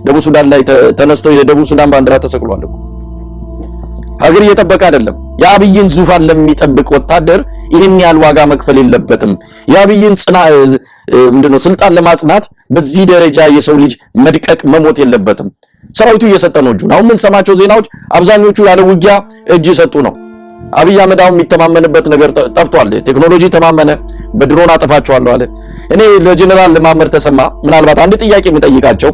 ደቡብ ሱዳን ላይ ተነስተው የደቡብ ሱዳን ባንዲራ ተሰቅሏል እኮ። ሀገር እየጠበቀ አይደለም። የአብይን ዙፋን ለሚጠብቅ ወታደር ይህን ያህል ዋጋ መክፈል የለበትም። የአብይን ምንድነው ስልጣን ለማጽናት በዚህ ደረጃ የሰው ልጅ መድቀቅ መሞት የለበትም። ሰራዊቱ እየሰጠ ነው እጁን። አሁን ምን ሰማቸው ዜናዎች አብዛኞቹ ያለ ውጊያ እጅ ሰጡ ነው። አብይ አህመድ አሁን የሚተማመንበት ነገር ጠፍቷል። ቴክኖሎጂ ተማመነ፣ በድሮን አጠፋቸዋለሁ አለ። እኔ ለጀነራል ማመር ተሰማ ምናልባት አንድ ጥያቄ የምጠይቃቸው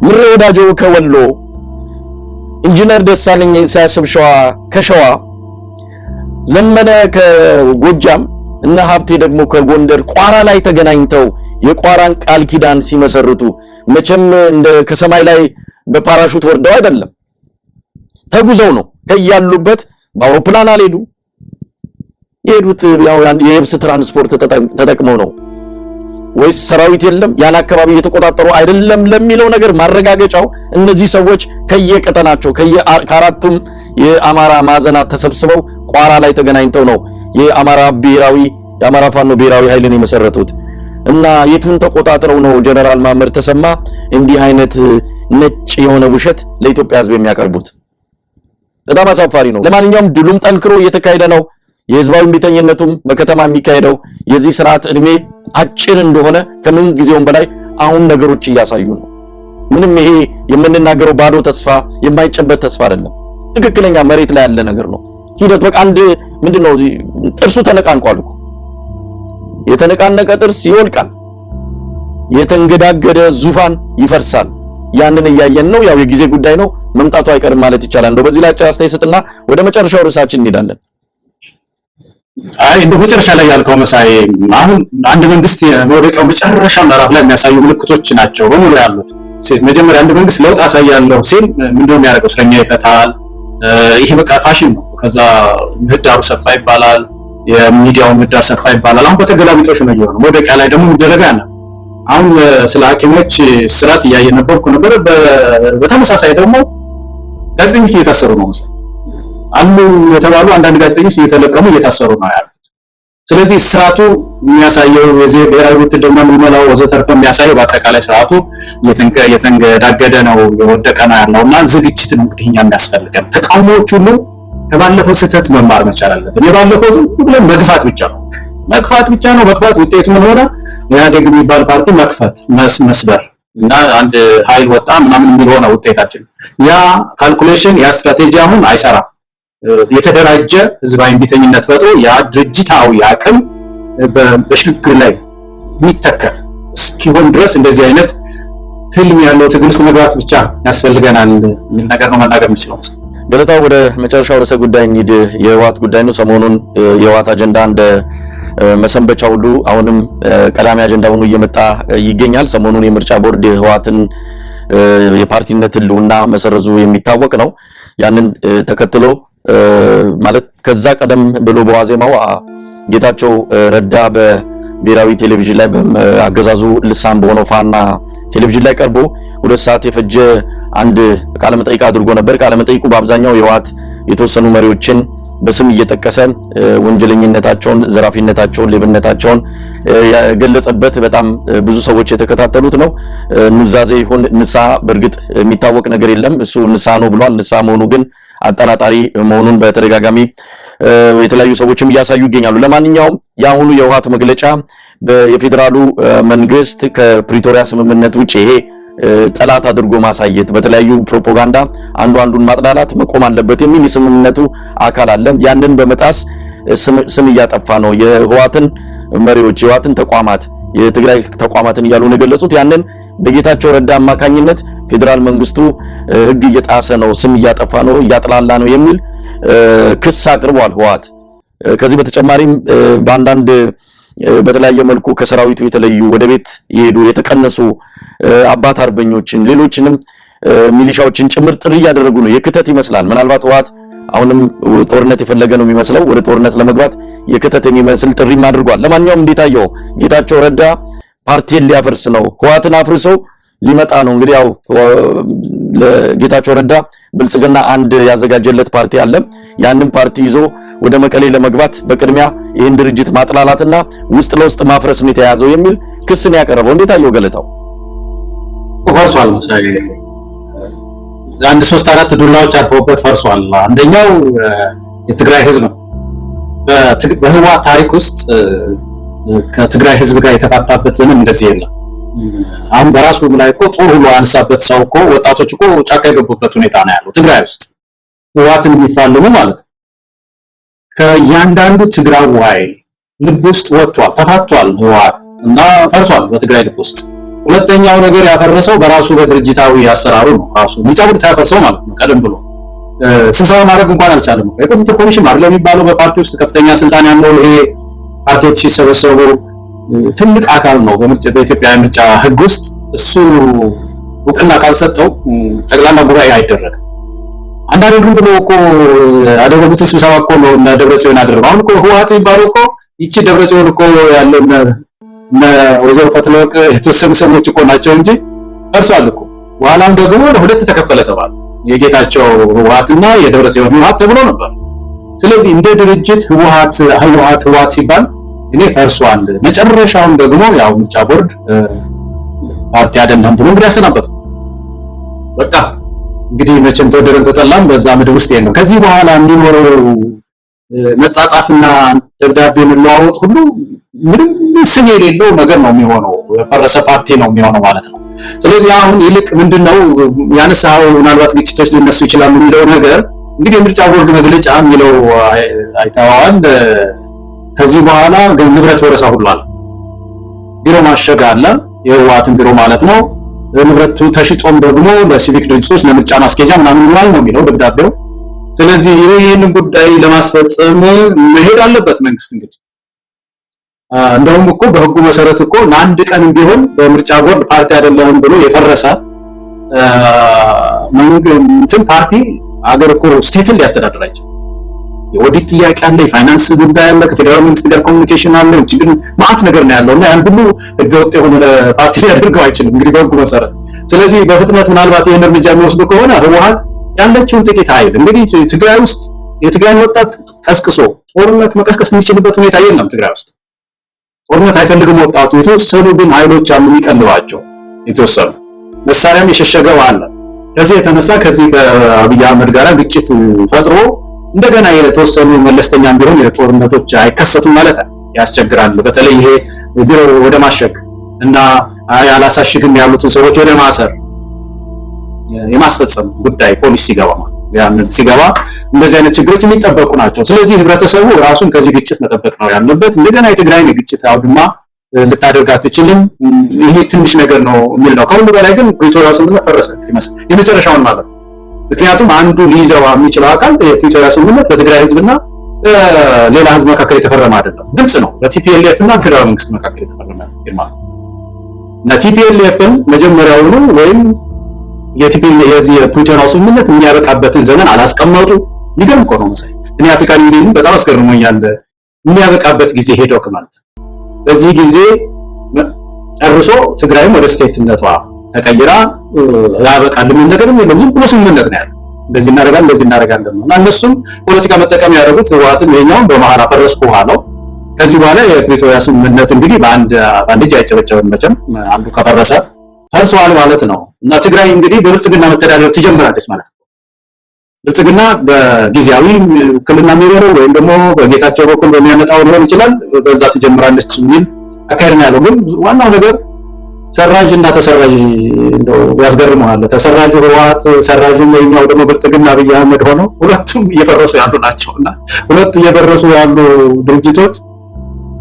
ምሬ ወዳጆ ከወሎ ኢንጂነር ደሳለኝ ሳያስብ ከሸዋ ዘመነ ከጎጃም እና ሀብቴ ደግሞ ከጎንደር ቋራ ላይ ተገናኝተው የቋራን ቃል ኪዳን ሲመሰርቱ መቼም እንደ ከሰማይ ላይ በፓራሹት ወርደው አይደለም፣ ተጉዘው ነው። ከያሉበት በአውሮፕላን አልሄዱ፣ የሄዱት ያው የየብስ ትራንስፖርት ተጠቅመው ነው። ወይስ ሰራዊት የለም ያን አካባቢ እየተቆጣጠሩ አይደለም ለሚለው ነገር ማረጋገጫው እነዚህ ሰዎች ከየቀጠናቸው ከአራቱም የአማራ ማዕዘናት ተሰብስበው ቋራ ላይ ተገናኝተው ነው የአማራ ፋኖ ብሔራዊ ኃይልን የመሰረቱት። እና የቱን ተቆጣጥረው ነው ጀነራል ማመር ተሰማ እንዲህ አይነት ነጭ የሆነ ውሸት ለኢትዮጵያ ሕዝብ የሚያቀርቡት? በጣም አሳፋሪ ነው። ለማንኛውም ድሉም ጠንክሮ እየተካሄደ ነው። የህዝባዊ ቢተኝነቱም በከተማ የሚካሄደው የዚህ ስርዓት እድሜ አጭር እንደሆነ ከምን ጊዜውም በላይ አሁን ነገሮች እያሳዩ ነው። ምንም ይሄ የምንናገረው ባዶ ተስፋ የማይጨበት ተስፋ አይደለም። ትክክለኛ መሬት ላይ ያለ ነገር ነው። ሂደት በቃ አንድ ምንድነው ጥርሱ ተነቃንቋል እኮ። የተነቃነቀ ጥርስ ይወልቃል፣ የተንገዳገደ ዙፋን ይፈርሳል። ያንን እያየን ነው። ያው የጊዜ ጉዳይ ነው፣ መምጣቱ አይቀርም ማለት ይቻላል። እንደው በዚህ ላይ አጭር አስተያየት ስጥና ወደ መጨረሻው ርዕሳችን እንሄዳለን። እንደ መጨረሻ ላይ ያልከው መሳይ አሁን አንድ መንግስት የመውደቂያው መጨረሻ ምዕራፍ ላይ የሚያሳዩ ምልክቶች ናቸው በሙሉ ያሉት። መጀመሪያ አንድ መንግስት ለውጥ አሳያለሁ ሲል ምንድነው የሚያደርገው? እስረኛ ይፈታል። ይሄ በቃ ፋሽን ነው። ከዛ ምህዳሩ ሰፋ ይባላል፣ የሚዲያው ምህዳር ሰፋ ይባላል። አሁን በተገላቢጦሽ ነው የሚሆነው። መውደቂያ ላይ ደግሞ የሚደረጋ ነው። አሁን ስለ ሐኪሞች ስርዓት እያየነበርኩ ነበር። በተመሳሳይ ደግሞ ጋዜጠኞች እየታሰሩ ነው መሰለኝ አሉ የተባሉ አንዳንድ ጋዜጠኞች እየተለቀሙ እየታሰሩ ነው ያሉት። ስለዚህ ስርዓቱ የሚያሳየው የዚህ ብሔራዊ ውትድርና ምልመላው ወዘተርፈ የሚያሳየው በአጠቃላይ ስርዓቱ እየተንገዳገደ ነው፣ የወደቀ ነው ያለውና ዝግጅት ነው እንግዲህ እኛ የሚያስፈልገን። ተቃውሞዎች ሁሉ ከባለፈው ስህተት መማር መቻል አለብን። የባለፈው ዝም ብለን መግፋት ብቻ ነው። መግፋት ውጤቱ ምን ሆነ? ኢህአዴግ የሚባል ፓርቲ መክፈት መስበር እና አንድ ኃይል ወጣ ምናምን የሚል ሆነ ውጤታችን። ያ ካልኩሌሽን ያ ስትራቴጂ አሁን አይሰራም። የተደራጀ ህዝባዊ ቢተኝነት ፈጥሮ ያ ድርጅታዊ አቅም በሽግግር ላይ የሚተከል እስኪሆን ድረስ እንደዚህ አይነት ህልም ያለው ትግል ውስጥ መግባት ብቻ ያስፈልገናል የሚል ነገር ነው መናገር የምችለው። ገለታው ወደ መጨረሻው ርዕሰ ጉዳይ እንሂድ። የህወሓት ጉዳይ ነው። ሰሞኑን የህወሓት አጀንዳ እንደ መሰንበቻ ሁሉ አሁንም ቀዳሚ አጀንዳ ሆኖ እየመጣ ይገኛል። ሰሞኑን የምርጫ ቦርድ ህወሓትን የፓርቲነት ህልውና መሰረዙ የሚታወቅ ነው። ያንን ተከትሎ ማለት ከዛ ቀደም ብሎ በዋዜማው ጌታቸው ረዳ በብሔራዊ ቴሌቪዥን ላይ በአገዛዙ ልሳን በሆነው ፋና ቴሌቪዥን ላይ ቀርቦ 2 ሰዓት የፈጀ አንድ ቃለ መጠይቅ አድርጎ ነበር። ቃለ መጠይቁ በአብዛኛው የህወሓት የተወሰኑ መሪዎችን በስም እየጠቀሰ ወንጀለኝነታቸውን፣ ዘራፊነታቸውን፣ ሌብነታቸውን የገለጸበት በጣም ብዙ ሰዎች የተከታተሉት ነው። ኑዛዜ ይሁን ንስሐ በእርግጥ የሚታወቅ ነገር የለም። እሱ ንስሐ ነው ብሏል። ንስሐ መሆኑ ግን አጠራጣሪ መሆኑን በተደጋጋሚ የተለያዩ ሰዎችም እያሳዩ ይገኛሉ። ለማንኛውም የአሁኑ የህወሓት መግለጫ የፌዴራሉ መንግስት ከፕሪቶሪያ ስምምነት ውጪ ይሄ ጠላት አድርጎ ማሳየት፣ በተለያዩ ፕሮፓጋንዳ አንዱን ማጥላላት መቆም አለበት የሚል የስምምነቱ አካል አለ። ያንን በመጣስ ስም እያጠፋ ነው የህወሓትን መሪዎች፣ የህወሓትን ተቋማት፣ የትግራይ ተቋማትን እያሉ ነው የገለጹት። ያንን በጌታቸው ረዳ አማካኝነት ፌዴራል መንግስቱ ህግ እየጣሰ ነው፣ ስም እያጠፋ ነው፣ እያጥላላ ነው የሚል ክስ አቅርቧል ህወሓት። ከዚህ በተጨማሪም በአንዳንድ በተለያየ መልኩ ከሰራዊቱ የተለዩ ወደ ቤት የሄዱ የተቀነሱ አባት አርበኞችን ሌሎችንም ሚሊሻዎችን ጭምር ጥሪ እያደረጉ ነው። የክተት ይመስላል። ምናልባት ህወሓት አሁንም ጦርነት የፈለገ ነው የሚመስለው። ወደ ጦርነት ለመግባት የክተት የሚመስል ጥሪም አድርጓል። ለማንኛውም እንዴት አየው? ጌታቸው ረዳ ፓርቲን ሊያፈርስ ነው፣ ህወሓትን አፍርሶ ሊመጣ ነው። እንግዲህ ያው ለጌታቸው ረዳ ብልጽግና አንድ ያዘጋጀለት ፓርቲ አለ። ያንን ፓርቲ ይዞ ወደ መቀሌ ለመግባት በቅድሚያ ይህን ድርጅት ማጥላላትና ውስጥ ለውስጥ ማፍረስ ነው የተያዘው የሚል ክስን ያቀረበው። እንዴት አየው ገለታው? ፈርሷል። አንድ 3-4 ዱላዎች አርፈውበት ፈርሷል። አንደኛው የትግራይ ህዝብ ነው። በህወሓት ታሪክ ውስጥ ከትግራይ ህዝብ ጋር የተፋታበት ዘመን እንደዚህ የለም። አሁን በራሱ ላይ እኮ ጦር ሁሉ አንሳበት ሰው እኮ ወጣቶች እኮ ጫካ የገቡበት ሁኔታ ነው ያለው ትግራይ ውስጥ ህወሓትን የሚፋለሙ ማለት ነው። ከእያንዳንዱ ትግራዋይ ልብ ውስጥ ወጥቷል፣ ተፋቷል ህወሓት እና ፈርሷል በትግራይ ልብ ውስጥ። ሁለተኛው ነገር ያፈረሰው በራሱ በድርጅታዊ አሰራሩ ነው። ራሱ ምርጫ ቦርድ ሳያፈርሰው ማለት ነው። ቀደም ብሎ ስብሰባ ማድረግ እንኳን አልቻለም። የቁጥጥር ኮሚሽን አይደለም የሚባለው በፓርቲ ውስጥ ከፍተኛ ስልጣን ያለው ይሄ ፓርቲዎች ሲሰበሰቡ ትልቅ አካል ነው በኢትዮጵያ ምርጫ ህግ ውስጥ። እሱ እውቅና ካልሰጠው ጠቅላላ ጉባኤ አይደረግም። አንዳንዱ ብሎ እኮ ያደረጉት ስብሰባ እኮ ነው እና ደብረጽዮን አደረገው። አሁን እኮ ህወሓት የሚባለው እኮ ይቺ ደብረጽዮን እኮ ያለው ወይዘሮ ፈትለወርቅ የተወሰኑ ሰዎች እኮ ናቸው እንጂ ፈርሷል እኮ። በኋላም ደግሞ ለሁለት ተከፈለ ተባለ። የጌታቸው ህወሓትና የደብረጽዮን ህወሓት ተብሎ ነበር። ስለዚህ እንደ ድርጅት ህወሓት ሲባል እኔ ፈርሷል። መጨረሻውን ደግሞ ያው ምርጫ ቦርድ ፓርቲ አይደለም ብሎ እንግዲህ ያሰናበቱ። በቃ እንግዲህ መቼም ተወደደም ተጠላም በዛ ምድር ውስጥ የለም። ከዚህ በኋላ የሚኖረው መጻጻፍና ደብዳቤ መለዋወጥ ሁሉ ምንም ስም የሌለው ነገር ነው የሚሆነው። የፈረሰ ፓርቲ ነው የሚሆነው ማለት ነው። ስለዚህ አሁን ይልቅ ምንድነው ያነሳው ምናልባት ግጭቶች ሊነሱ ይችላሉ የሚለው ነገር እንግዲህ የምርጫ ቦርድ መግለጫ የሚለው አይተዋል። ከዚህ በኋላ ንብረት ወረሳ ሁሉ አለ። ቢሮ ማሸግ አለ፣ የህወሓትን ቢሮ ማለት ነው። ንብረቱ ተሽጦም ደግሞ ለሲቪክ ድርጅቶች ለምርጫ ማስኬጃ ምናምን ይላል ነው የሚለው ደብዳቤው። ስለዚህ ይህንን ጉዳይ ለማስፈጸም መሄድ አለበት መንግስት። እንግዲህ እንደውም እኮ በህጉ መሰረት እኮ ለአንድ ቀን ቢሆን በምርጫ ቦርድ ፓርቲ አይደለም ብሎ የፈረሰ እንትን ፓርቲ አገር እኮ ስቴትን ሊያስተዳድር አይችልም። የኦዲት ጥያቄ አለ፣ የፋይናንስ ጉዳይ አለ፣ ከፌደራል መንግስት ጋር ኮሚኒኬሽን አለ፣ ግን ማአት ነገር ነው ያለውና ያን ሁሉ ህገወጥ የሆነ ፓርቲ ሊያደርገው አይችልም እንግዲህ በህጉ መሰረት። ስለዚህ በፍጥነት ምናልባት ይሄን እርምጃ የሚወስዱ ከሆነ ህወሓት ያለችውን ጥቂት ኃይል እንግዲህ ትግራይ ውስጥ የትግራይን ወጣት ቀስቅሶ ጦርነት መቀስቀስ የሚችልበት ሁኔታ የለም። ትግራይ ውስጥ ጦርነት አይፈልግም ወጣቱ። የተወሰኑ ግን ኃይሎች አሉ የሚቀልባቸው፣ የተወሰኑ መሳሪያም የሸሸገው አለ። ከዚህ የተነሳ ከዚህ ከአብይ አህመድ ጋር ግጭት ፈጥሮ እንደገና የተወሰኑ መለስተኛም ቢሆን የጦርነቶች አይከሰቱም ማለት ያስቸግራል። በተለይ ይሄ ቢሮ ወደ ማሸግ እና ያላሳሽግም ያሉትን ሰዎች ወደ ማሰር የማስፈጸም ጉዳይ ፖሊስ ሲገባ ማለት ያንን ሲገባ እንደዚህ አይነት ችግሮች የሚጠበቁ ናቸው። ስለዚህ ህብረተሰቡ ራሱን ከዚህ ግጭት መጠበቅ ነው ያለበት። እንደገና የትግራይን ግጭት አውድማ ልታደርግ አትችልም። ይሄ ትንሽ ነገር ነው የሚል ነው። ከሁሉ በላይ ግን ፕሪቶሪያ ስምምነት ፈረሰ ይመስል የመጨረሻውን ማለት ነው። ምክንያቱም አንዱ ሊይዘው የሚችለው አካል የፕሪቶሪያ ስምምነት በትግራይ ህዝብና ሌላ ህዝብ መካከል የተፈረመ አይደለም። ግልጽ ነው። በቲፒኤልኤፍ እና ፌደራል መንግስት መካከል የተፈረመ ፊርማ ነው እና ቲፒኤልኤፍን መጀመሪያውኑ ወይም የዚህ የፕሪቶሪያው ስምምነት የሚያበቃበትን ዘመን አላስቀመጡ። ይገርም እኮ ነው መሳይ። እኔ አፍሪካን ዩኒየን በጣም አስገርሞኛል። የሚያበቃበት ጊዜ ሄደው ማለት በዚህ ጊዜ ጨርሶ ትግራይም ወደ ስቴትነቷ ተቀይራ ያበቃል ምን ነገርም የለም። ዝም ብሎ ስምምነት ነው ያለው። እንደዚህ እናደርጋለን ነው እና እነሱም ፖለቲካ መጠቀም ያደረጉት ህወሓትን የኛውን በመሀል አፈረስኩ ነው። ከዚህ በኋላ የፕሪቶሪያ ስምምነት እንግዲህ በአንድ እጅ አይጨበጨብም መቼም። አንዱ ከፈረሰ ፈርሷል ማለት ነው እና ትግራይ እንግዲህ በብልጽግና መተዳደር ትጀምራለች ማለት ነው። ብልጽግና በጊዜያዊ ውክልና የሚኖረው ወይም ደግሞ በጌታቸው በኩል በሚያመጣው ሊሆን ይችላል። በዛ ትጀምራለች የሚል አካሄድ ነው ያለው። ግን ዋናው ነገር ሰራዥ እና ተሰራዥ እንደው ያስገርመዋል። ተሰራዡ ህወሓት፣ ሰራዡ ወይኛው ደግሞ ብልጽግና አብይ አህመድ ሆነው ሁለቱም እየፈረሱ ያሉ ናቸውና ሁለት እየፈረሱ ያሉ ድርጅቶች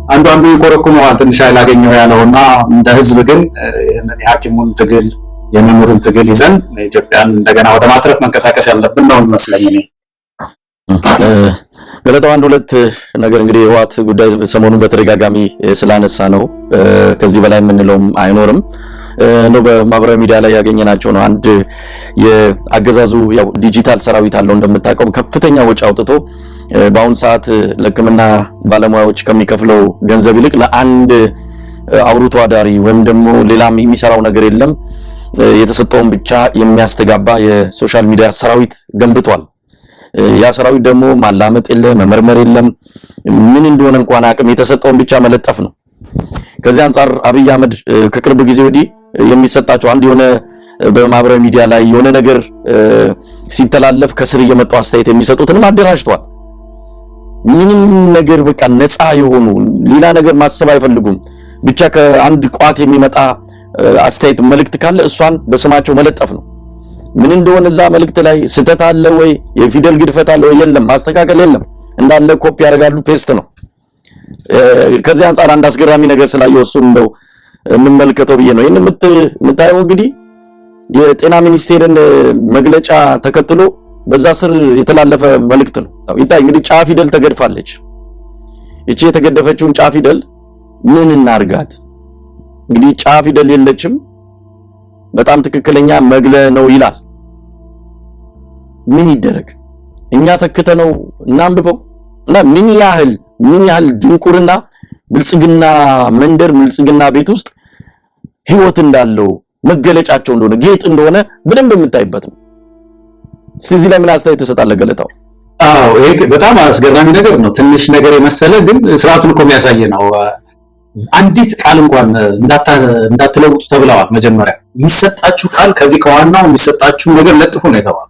አንዱ ይኮረኩመዋል ትንሽ ኃይል አገኘው ያለውና እንደ ህዝብ ግን የሐኪሙን ትግል የመምህሩን ትግል ይዘን ኢትዮጵያን እንደገና ወደ ማትረፍ መንቀሳቀስ ያለብን ነው መስለኝ። እኔ ገለታው አንድ ሁለት ነገር እንግዲህ የህወሓት ጉዳይ ሰሞኑን በተደጋጋሚ ስላነሳ ነው። ከዚህ በላይ የምንለውም አይኖርም ነው። በማህበራዊ ሚዲያ ላይ ያገኘናቸው ነው። አንድ የአገዛዙ ያው ዲጂታል ሰራዊት አለው እንደምታውቀው ከፍተኛ ወጪ አውጥቶ በአሁን ሰዓት ለሕክምና ባለሙያዎች ከሚከፍለው ገንዘብ ይልቅ ለአንድ አውርቶ አዳሪ ወይም ደግሞ ሌላም የሚሰራው ነገር የለም የተሰጠውን ብቻ የሚያስተጋባ የሶሻል ሚዲያ ሰራዊት ገንብቷል። ያ ሰራዊት ደግሞ ማላመጥ የለም መመርመር የለም ምን እንደሆነ እንኳን አቅም የተሰጠውን ብቻ መለጠፍ ነው። ከዚህ አንፃር አብይ አህመድ ከቅርብ ጊዜ ወዲህ የሚሰጣቸው አንድ የሆነ በማህበራዊ ሚዲያ ላይ የሆነ ነገር ሲተላለፍ ከስር እየመጡ አስተያየት የሚሰጡትንም አደራጅቷል። ምንም ነገር በቃ ነፃ የሆኑ ሌላ ነገር ማሰብ አይፈልጉም። ብቻ ከአንድ ቋት የሚመጣ አስተያየት መልእክት ካለ እሷን በስማቸው መለጠፍ ነው። ምን እንደሆነ እዛ መልእክት ላይ ስተት አለ ወይ የፊደል ግድፈት አለ ወይ የለም ማስተካከል የለም እንዳለ ኮፒ ያደርጋሉ ፔስት ነው። ከዚህ አንፃር አንድ አስገራሚ ነገር ስላየው እሱን እንደው እንመልከተው ብዬ ነው። ይሄን የምታየው እንግዲህ የጤና ሚኒስቴርን መግለጫ ተከትሎ በዛ ስር የተላለፈ መልእክት ነው። ይታይ እንግዲህ ጫ ፊደል ተገድፋለች። እቺ የተገደፈችውን ጫ ፊደል ምን እናርጋት? እንግዲህ ጫ ፊደል የለችም በጣም ትክክለኛ መግለ ነው ይላል። ምን ይደረግ? እኛ ተክተነው እናንብበው እና ምን ያህል ድንቁርና ብልጽግና መንደር ብልጽግና ቤት ውስጥ ህይወት እንዳለው መገለጫቸው እንደሆነ ጌጥ እንደሆነ በደንብ የምታይበት ነው። ስለዚህ ላይ ምን አስተያየት ትሰጣለህ ገለታው? ይሄ በጣም አስገራሚ ነገር ነው። ትንሽ ነገር የመሰለ ግን ስርዓቱን እኮ የሚያሳይ ነው። አንዲት ቃል እንኳን እንዳትለውጡ ተብለዋል። መጀመሪያ የሚሰጣችሁ ቃል ከዚህ ከዋናው የሚሰጣችሁ ነገር ለጥፉ ነው የተባለው።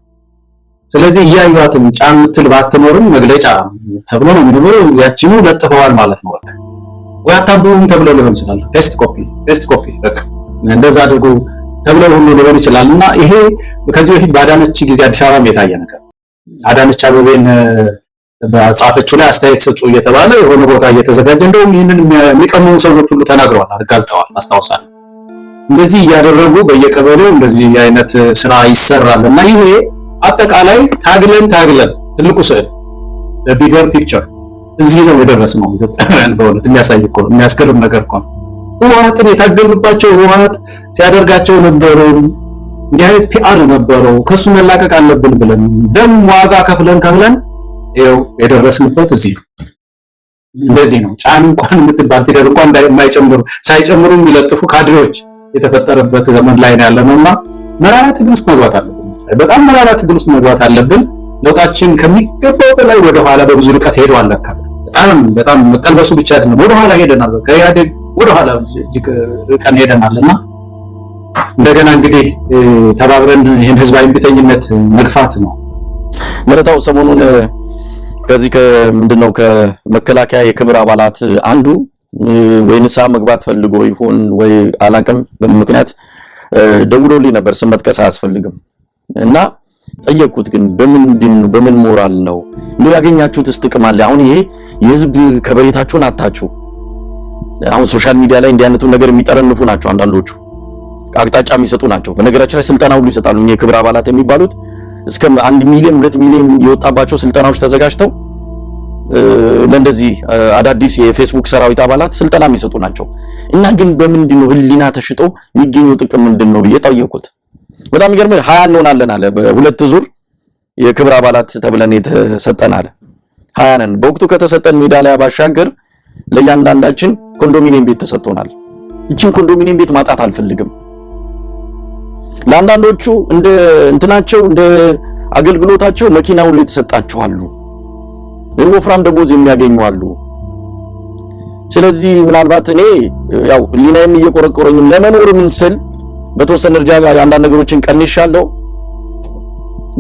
ስለዚህ እያዩዋትም ጫን ምትል ባትኖርም መግለጫ ተብሎ ነው የሚደብረው ያቺኑ ለጥፈዋል ማለት ነው። በቃ ወይ አታብቡም ተብሎ ሊሆን ይችላል። ፔስት ኮፒ በቃ እንደዛ አድርጎ ተብሎ ሁሉ ሊሆን ይችላልና ይሄ ከዚህ በፊት በአዳነች ጊዜ አዲስ አበባም የታየ ነገር አዳነች አበቤን በጻፈችው ላይ አስተያየት ሰጡ እየተባለ የሆነ ቦታ እየተዘጋጀ እንደውም ይሄንን የሚቀመሙ ሰዎች ሁሉ ተናግረዋል፣ አጋልጠዋል፣ አስታውሳለሁ። እንደዚህ እያደረጉ በየቀበሌው እንደዚህ አይነት ስራ ይሰራልና ይሄ አጠቃላይ ታግለን ትልቁ ስዕል ቢገር ፒክቸር እዚህ ነው የደረስነው። ኢትዮጵያውያን በእውነት የሚያሳይ እኮ የሚያስገርም ነገር እኮ ነው። ህወሓትን የታገልንባቸው ህወሓት ሲያደርጋቸው ነበሩ እንዲህ አይነት ፒአር ነበረው ከሱ መላቀቅ አለብን ብለን ደም ዋጋ ከፍለን ይኸው የደረስንበት እዚህ ነው። እንደዚህ ነው ጫን እንኳን የምትባል ፊደል እንኳን ሳይጨምሩ የሚለጥፉ ካድሬዎች የተፈጠረበት ዘመን ላይ ነው ያለነውና መራራ ትግል ውስጥ መግባት አለብን። በጣም መራራ ትግል ውስጥ መግባት አለብን። ለውጣችን ከሚገባው በላይ ወደ ኋላ በብዙ ርቀት ሄዷል። በጣም መቀልበሱ ብቻ አይደለም ወደ ኋላ ሄደናል። ከኢህአዴግ ወደ ኋላ እጅግ ርቀን ሄደናልና እንደገና እንግዲህ ተባብረን ይህን ህዝባዊ እምቢተኝነት መግፋት ነው። መረታው ሰሞኑን ከዚህ ከምንድነው ከመከላከያ የክብር አባላት አንዱ ወይ ንስሐ መግባት ፈልጎ ይሁን ወይ አላቅም በምክንያት ደውሎልኝ ነበር። ስም መጥቀስ አያስፈልግም እና ጠየቅኩት። ግን በምን ሞራል ነው እንደው ያገኛችሁትስ ጥቅም አለ? አሁን ይሄ የህዝብ ከበሬታችሁን አታችሁ አሁን ሶሻል ሚዲያ ላይ እንዲህ አይነቱን ነገር የሚጠረንፉ ናቸው። አንዳንዶቹ አቅጣጫ የሚሰጡ ናቸው። በነገራችን ላይ ስልጠና ሁሉ ይሰጣሉ። የክብር አባላት የሚባሉት እስከ 1 ሚሊዮን 2 ሚሊዮን የወጣባቸው ስልጠናዎች ተዘጋጅተው ለእንደዚህ አዳዲስ የፌስቡክ ሰራዊት አባላት ስልጠና የሚሰጡ ናቸው። እና ግን በምንድነው ህሊና ተሽጦ የሚገኘው ጥቅም ምንድነው ብዬ ጠየቅኩት። በጣም ይገርም 20 እንሆናለን አለ። በሁለት ዙር የክብር አባላት ተብለን የተሰጠን አለ 20 ነን። በወቅቱ ከተሰጠን ሜዳሊያ ባሻገር ለእያንዳንዳችን ኮንዶሚኒየም ቤት ተሰጥቶናል። እቺን ኮንዶሚኒየም ቤት ማጣት አልፈልግም። ለአንዳንዶቹ እንደ እንትናቸው እንደ አገልግሎታቸው መኪና ሁሉ የተሰጣቸዋሉ፣ ወፍራም ደሞዝ የሚያገኙ አሉ። ስለዚህ ምናልባት እኔ ያው ሊናየም እየቆረቆረኝም ለመኖር ምን ስል በተወሰነ ደረጃ አንዳንድ ነገሮችን ቀንሻለሁ።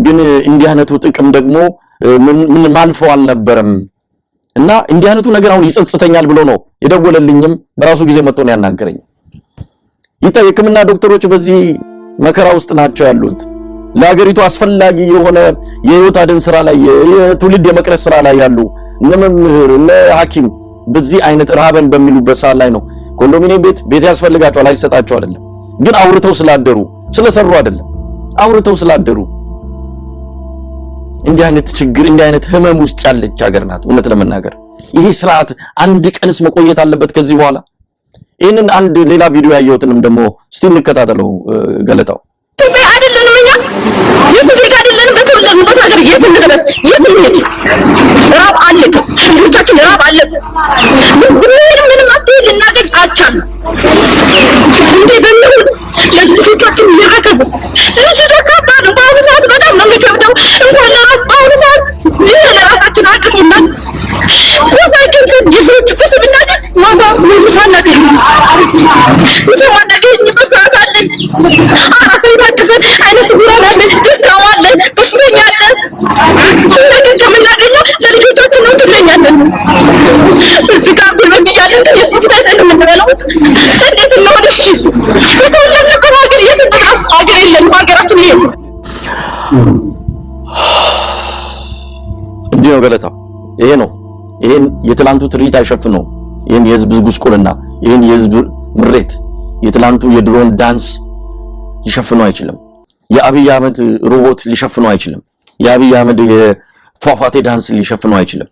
ግን እንዲህ አይነቱ ጥቅም ደግሞ ምን ማልፈው አልነበረም እና እንዲህ አይነቱ ነገር አሁን ይጸጽተኛል ብሎ ነው የደወለልኝም በራሱ ጊዜ መጥቶ ነው ያናገረኝ። ይታይ የሕክምና ዶክተሮች በዚህ መከራ ውስጥ ናቸው ያሉት። ለሀገሪቱ አስፈላጊ የሆነ የህይወት አድን ስራ ላይ የትውልድ የመቅረጽ ስራ ላይ ያሉ እነ መምህር እነ ሐኪም በዚህ አይነት ረሃበን በሚሉበት ሰዓት ላይ ነው ኮንዶሚኒየም ቤት ያስፈልጋቸዋል። አይሰጣቸው አይደለም ግን አውርተው ስላደሩ ስለሰሩ አይደለም አውርተው ስላደሩ እንዲህ አይነት ችግር እንዲህ አይነት ህመም ውስጥ ያለች ሀገር ናት። እውነት ለመናገር ይሄ ስርዓት አንድ ቀንስ መቆየት አለበት ከዚህ በኋላ። ይሄንን አንድ ሌላ ቪዲዮ ያየሁትንም ደግሞ እስቲ እንከታተለው። ገለታው ኢትዮጵያ አይደለንም እኛ የሱስ ዜጋ አይደለንም። በተወለድንበት ሀገር የት እንድረስ የት እንሄድ? ራብ አለ፣ ልጆቻችን ራብ አለ። ምንም አትሄድ ልናገኝ አልቻልንም። እንዴ በምን ለልጆቻችን ሰው ማናገኝበት ሰዓት አለ። አራስ ይታቀፈን አይነ ስውራን አለ፣ ደካማ አለ፣ በሽተኛ አለ። ግን ከምናገኘው ለልጆቻችን ነው ትለኛለን። እዚህ ጋር ጉልበት እያለን የሰው ፊት አይተን የምንበላው እንዴት ነው? እሺ የተወለድንበት ሀገር የተጠራስ ሀገር የለም። ሀገራችን ይሄ እንዲህ ነው ገለታው። ይሄ ነው። ይሄን የትላንቱ ትርኢት አይሸፍነው። ይሄን የህዝብ ጉስቁልና፣ ይሄን የህዝብ ምሬት፣ የትላንቱ የድሮን ዳንስ ሊሸፍነው አይችልም። የአብይ አህመድ ሮቦት ሊሸፍነው አይችልም። የአብይ አህመድ የፏፏቴ ዳንስ ሊሸፍነው አይችልም።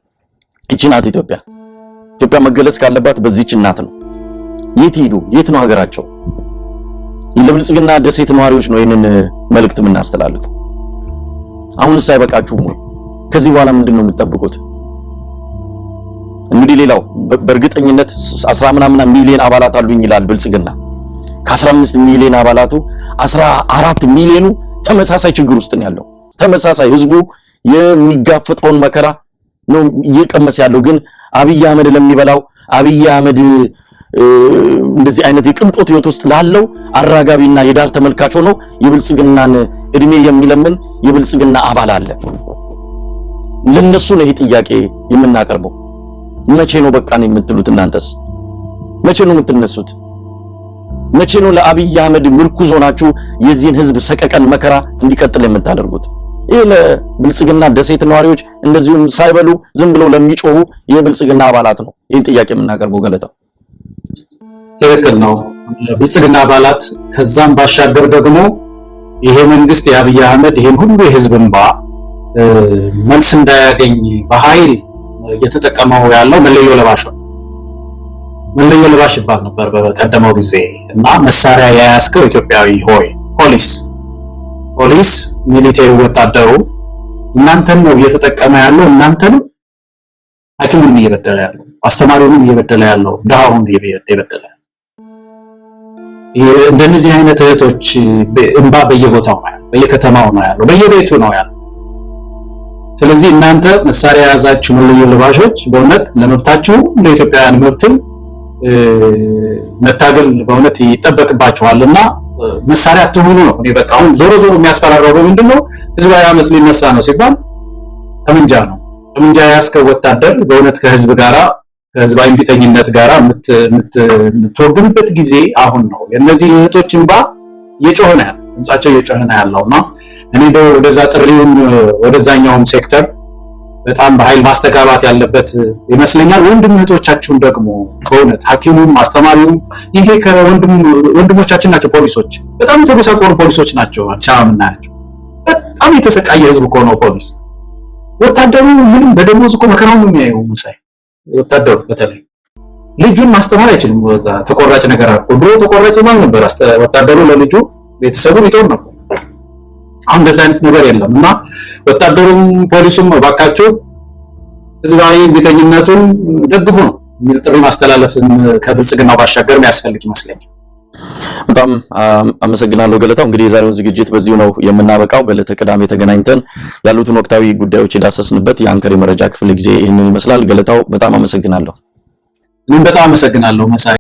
እቺ ናት ኢትዮጵያ። ኢትዮጵያ መገለጽ ካለባት በዚህች እናት ነው። የት ሄዱ? የት ነው ሀገራቸው? ለብልጽግና ደሴት ነዋሪዎች ነው ይሄንን መልእክት የምናስተላልፈው። አሁንስ አይበቃችሁም ወይ? ከዚህ በኋላ ምንድነው የምትጠብቁት? እንግዲህ ሌላው በእርግጠኝነት 10 ምናምን ሚሊዮን አባላት አሉኝ ይላል ብልጽግና። ከ15 ሚሊዮን አባላቱ 14 ሚሊዮኑ ተመሳሳይ ችግር ውስጥ ነው ያለው። ተመሳሳይ ህዝቡ የሚጋፈጠውን መከራ ነው እየቀመሰ ያለው። ግን አብይ አህመድ ለሚበላው አብይ አህመድ እንደዚህ አይነት የቅንጦት ህይወት ውስጥ ላለው አራጋቢና የዳር ተመልካች ሆኖ የብልጽግናን እድሜ የሚለምን የብልጽግና አባል አለ። ለነሱ ነው ይሄ ጥያቄ የምናቀርበው። መቼ ነው በቃን የምትሉት? እናንተስ መቼ ነው የምትነሱት? መቼ ነው ለአብይ አህመድ ምርኩዝ ሆናችሁ የዚህን ህዝብ ሰቀቀን መከራ እንዲቀጥል የምታደርጉት? ይሄ ለብልጽግና ደሴት ነዋሪዎች እንደዚሁም ሳይበሉ ዝም ብለው ለሚጮሁ የብልጽግና አባላት ነው ይህን ጥያቄ የምናቀርበው። ገለታው ትክክል ነው። ብልጽግና አባላት ከዛም ባሻገር ደግሞ ይሄ መንግስት የአብይ አህመድ ይሄን ሁሉ የህዝብ እንባ መልስ እንዳያገኝ በኃይል እየተጠቀመው ያለው መለዮ ለባሽ ነው። መለዮ ለባሽ ይባል ነበር በቀደመው ጊዜ እና መሳሪያ የያዝከው ኢትዮጵያዊ ሆይ ፖሊስ፣ ሚሊቴሪ፣ ወታደሩ እናንተን ነው እየተጠቀመ ያለው። እናንተን ሐኪሙን እየበደለ ያለው፣ አስተማሪውን እየበደለ ያለው፣ ድሃውን እየበደለ ያለው። እንደነዚህ አይነት እህቶች እንባ በየቦታው ነው ያለው፣ በየከተማው ነው ያለው፣ በየቤቱ ነው ያለው። ስለዚህ እናንተ መሳሪያ የያዛችሁ መለዮ ለባሾች በእውነት ለመብታችሁ ለኢትዮጵያውያን መብትም መታገል በእውነት ይጠበቅባችኋልና መሳሪያ አትሁኑ ነው። እኔ በቃ አሁን ዞሮ የሚያስፈራራው ምንድነው? ህዝባዊ አመጽ ሊነሳ ነው ሲባል ጠመንጃ ነው። ጠመንጃ የያዝከው ወታደር በእውነት ከህዝብ ጋራ ከህዝባዊ እምቢተኝነት ጋራ የምትወግንበት ጊዜ አሁን ነው። የእነዚህ እህቶች እንባ እየጮኸ ነው ያለው፣ ድምጻቸው እየጮኸ ነው ያለውና እኔ ወደዛ ጥሪውን ወደዛኛውም ሴክተር በጣም በኃይል ማስተጋባት ያለበት ይመስለኛል። ወንድም እህቶቻችሁን ደግሞ በእውነት ሐኪሙም አስተማሪውም ይሄ ወንድሞቻችን ናቸው። ፖሊሶች በጣም የተጎሳቆሉ ፖሊሶች ናቸው። አዲስ አበባ የምናያቸው በጣም የተሰቃየ ህዝብ እኮ ነው ፖሊስ። ወታደሩ ምንም በደሞዝ እኮ መከራውን ነው የሚያየው። ሙሳይ ወታደሩ በተለይ ልጁን ማስተማር አይችልም። ተቆራጭ ነገር አድርጎ ድሮ ተቆራጭ ማለት ነበር ወታደሩ ለልጁ ቤተሰቡን ይተው ነበር። አሁን እንደዛ አይነት ነገር የለም እና ወታደሩም ፖሊሱም ባካቸው ህዝባዊ እምቢተኝነቱን ደግፉ ነው የሚል ጥሪ ማስተላለፍን ከብልጽግናው ባሻገር የሚያስፈልግ ይመስለኛል። በጣም አመሰግናለሁ ገለታው። እንግዲህ የዛሬውን ዝግጅት በዚሁ ነው የምናበቃው። በዕለተ ቅዳሜ ተገናኝተን ያሉትን ወቅታዊ ጉዳዮች የዳሰስንበት የአንከር የመረጃ ክፍል ጊዜ ይህንን ይመስላል። ገለታው በጣም አመሰግናለሁ። እኔም በጣም አመሰግናለሁ መሳይ።